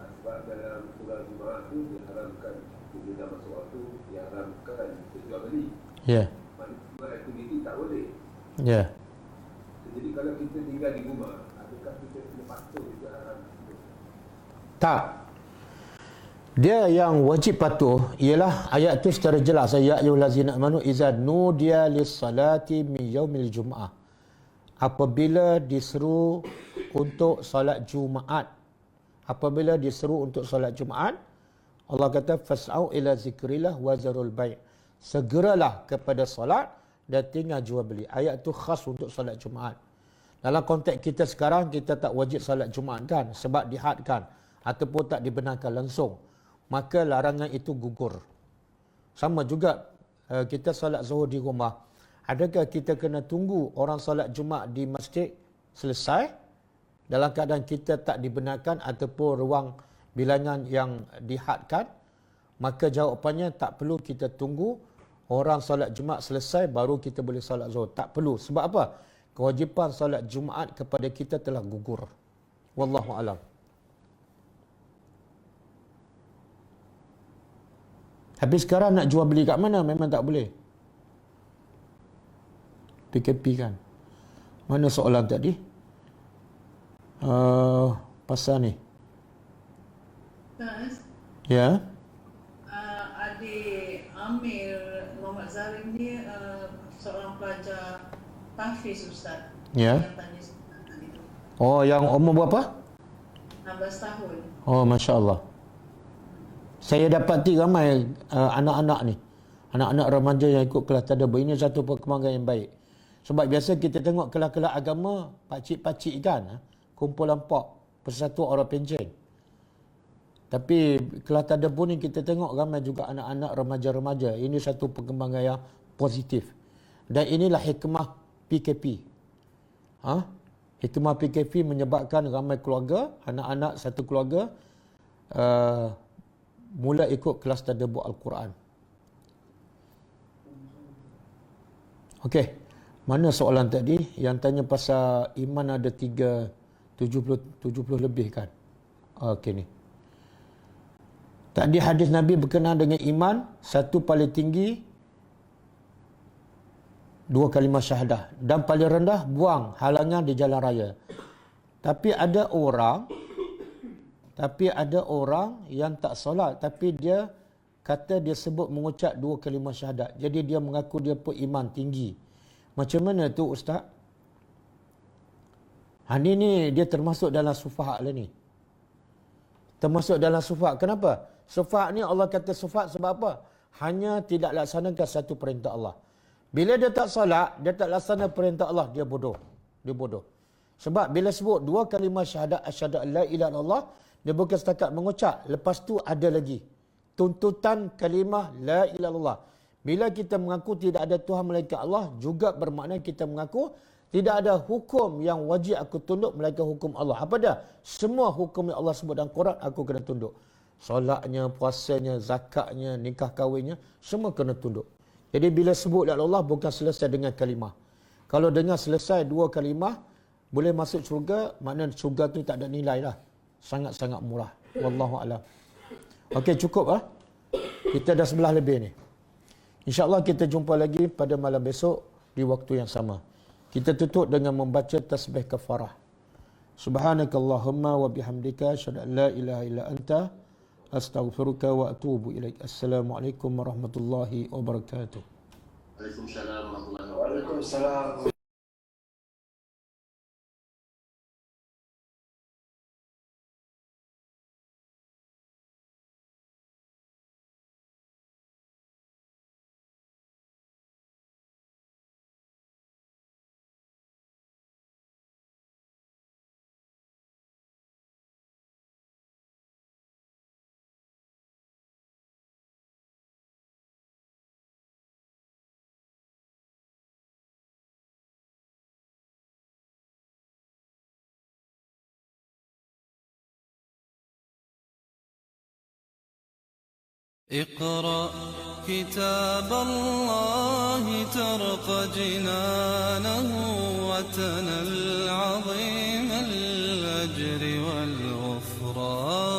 sebab dalam solat Jumaat tu diharamkan bila dah masuk waktu, diharamkan kita jual beli. Ya. Maknanya aktiviti tak boleh. Ya. Jadi kalau kita tinggal di rumah, adakah kita kena patuh juga haram? Tak. Dia yang wajib patuh ialah ayat tu secara jelas. Ya ayyuhallazina amanu iza nudiya lis-salati min yaumil jum'ah. Apabila diseru untuk solat Jumaat. Apabila diseru untuk solat Jumaat, Allah kata fas'au ila zikrillah wa zarul bai'. Segeralah kepada solat dan tinggal jual beli. Ayat tu khas untuk solat Jumaat. Dalam konteks kita sekarang, kita tak wajib solat Jumaat kan, sebab dihadkan ataupun tak dibenarkan langsung. Maka larangan itu gugur. Sama juga kita solat zuhur di rumah. Adakah kita kena tunggu orang solat Jumaat di masjid selesai dalam keadaan kita tak dibenarkan ataupun ruang bilangan yang dihadkan? Maka jawapannya tak perlu kita tunggu orang solat Jumaat selesai baru kita boleh solat zuhur. Tak perlu. Sebab apa? Kewajipan solat Jumaat kepada kita telah gugur. Wallahu alam. Tapi sekarang nak jual beli kat mana? Memang tak boleh. PKP kan. Mana soalan tadi? Pasal ni. Ustaz, Ya. adik Amir Muhammad Zarif ni seorang pelajar tahfiz Ustaz. Ya. Yang tanya tadi tu. Oh, yang umur berapa? 16 tahun. Oh, Masya Allah. Saya dapati ramai anak-anak ni. Anak-anak remaja yang ikut kelas tadabbur. Ini satu perkembangan yang baik. Sebab biasa kita tengok kelas-kelas agama, pakcik-pakcik kan, kumpulan pok, persatuan orang pencen. Tapi kelas tadabbur ni kita tengok ramai juga anak-anak remaja-remaja. Ini satu perkembangan yang positif. Dan inilah hikmah PKP. Hikmah PKP menyebabkan ramai keluarga, anak-anak satu keluarga, mula ikut kelas tadabbur Al-Quran. Okey. Mana soalan tadi? Yang tanya pasal iman ada 70 lebih kan? Okey ni. Tadi hadis Nabi berkenaan dengan iman, satu paling tinggi 2 kalimah syahadah dan paling rendah buang halangan di jalan raya. Tapi ada orang yang tak solat tapi dia kata dia sebut mengucap 2 kalimah syahadat. Jadi dia mengaku dia beriman tinggi. Macam mana tu Ustaz? Ni dia termasuk dalam sufaha lah ni. Termasuk dalam sufaha. Kenapa? Sufaha ni Allah kata sufaha sebab apa? Hanya tidak laksanakan satu perintah Allah. Bila dia tak solat, dia tak laksana perintah Allah, dia bodoh. Dia bodoh. Sebab bila sebut 2 kalimah syahadat asyhadu an la ilaha illallah, dia bukan setakat mengucap. Lepas tu ada lagi tuntutan kalimah la ilaha illallah. Bila kita mengaku tidak ada Tuhan melainkan Allah, juga bermakna kita mengaku tidak ada hukum yang wajib aku tunduk melainkan hukum Allah. Apa dah? Semua hukum yang Allah sebut dalam Quran aku kena tunduk. Solatnya, puasanya, zakatnya, nikah kahwinnya, semua kena tunduk. Jadi bila sebut la ilaha illallah bukan selesai dengan kalimah. Kalau dengar selesai 2 kalimah boleh masuk syurga, makna syurga tu tak ada nilai lah. Sangat-sangat murah. Wallahu a'lam. Okey, cukup ah. Kita dah 11 lebih ni. InsyaAllah kita jumpa lagi pada malam besok di waktu yang sama. Kita tutup dengan membaca tasbih kafarah. Subhanakallahumma wa bihamdika asyhadu an la ilaha illa anta astaghfiruka wa atubu ilaik. Assalamualaikum warahmatullahi wabarakatuh. Waalaikumsalam warahmatullahi wabarakatuh. Waalaikumsalam. اقرأ كتاب الله ترق جنانه وتنل عظيم الأجر والغفران.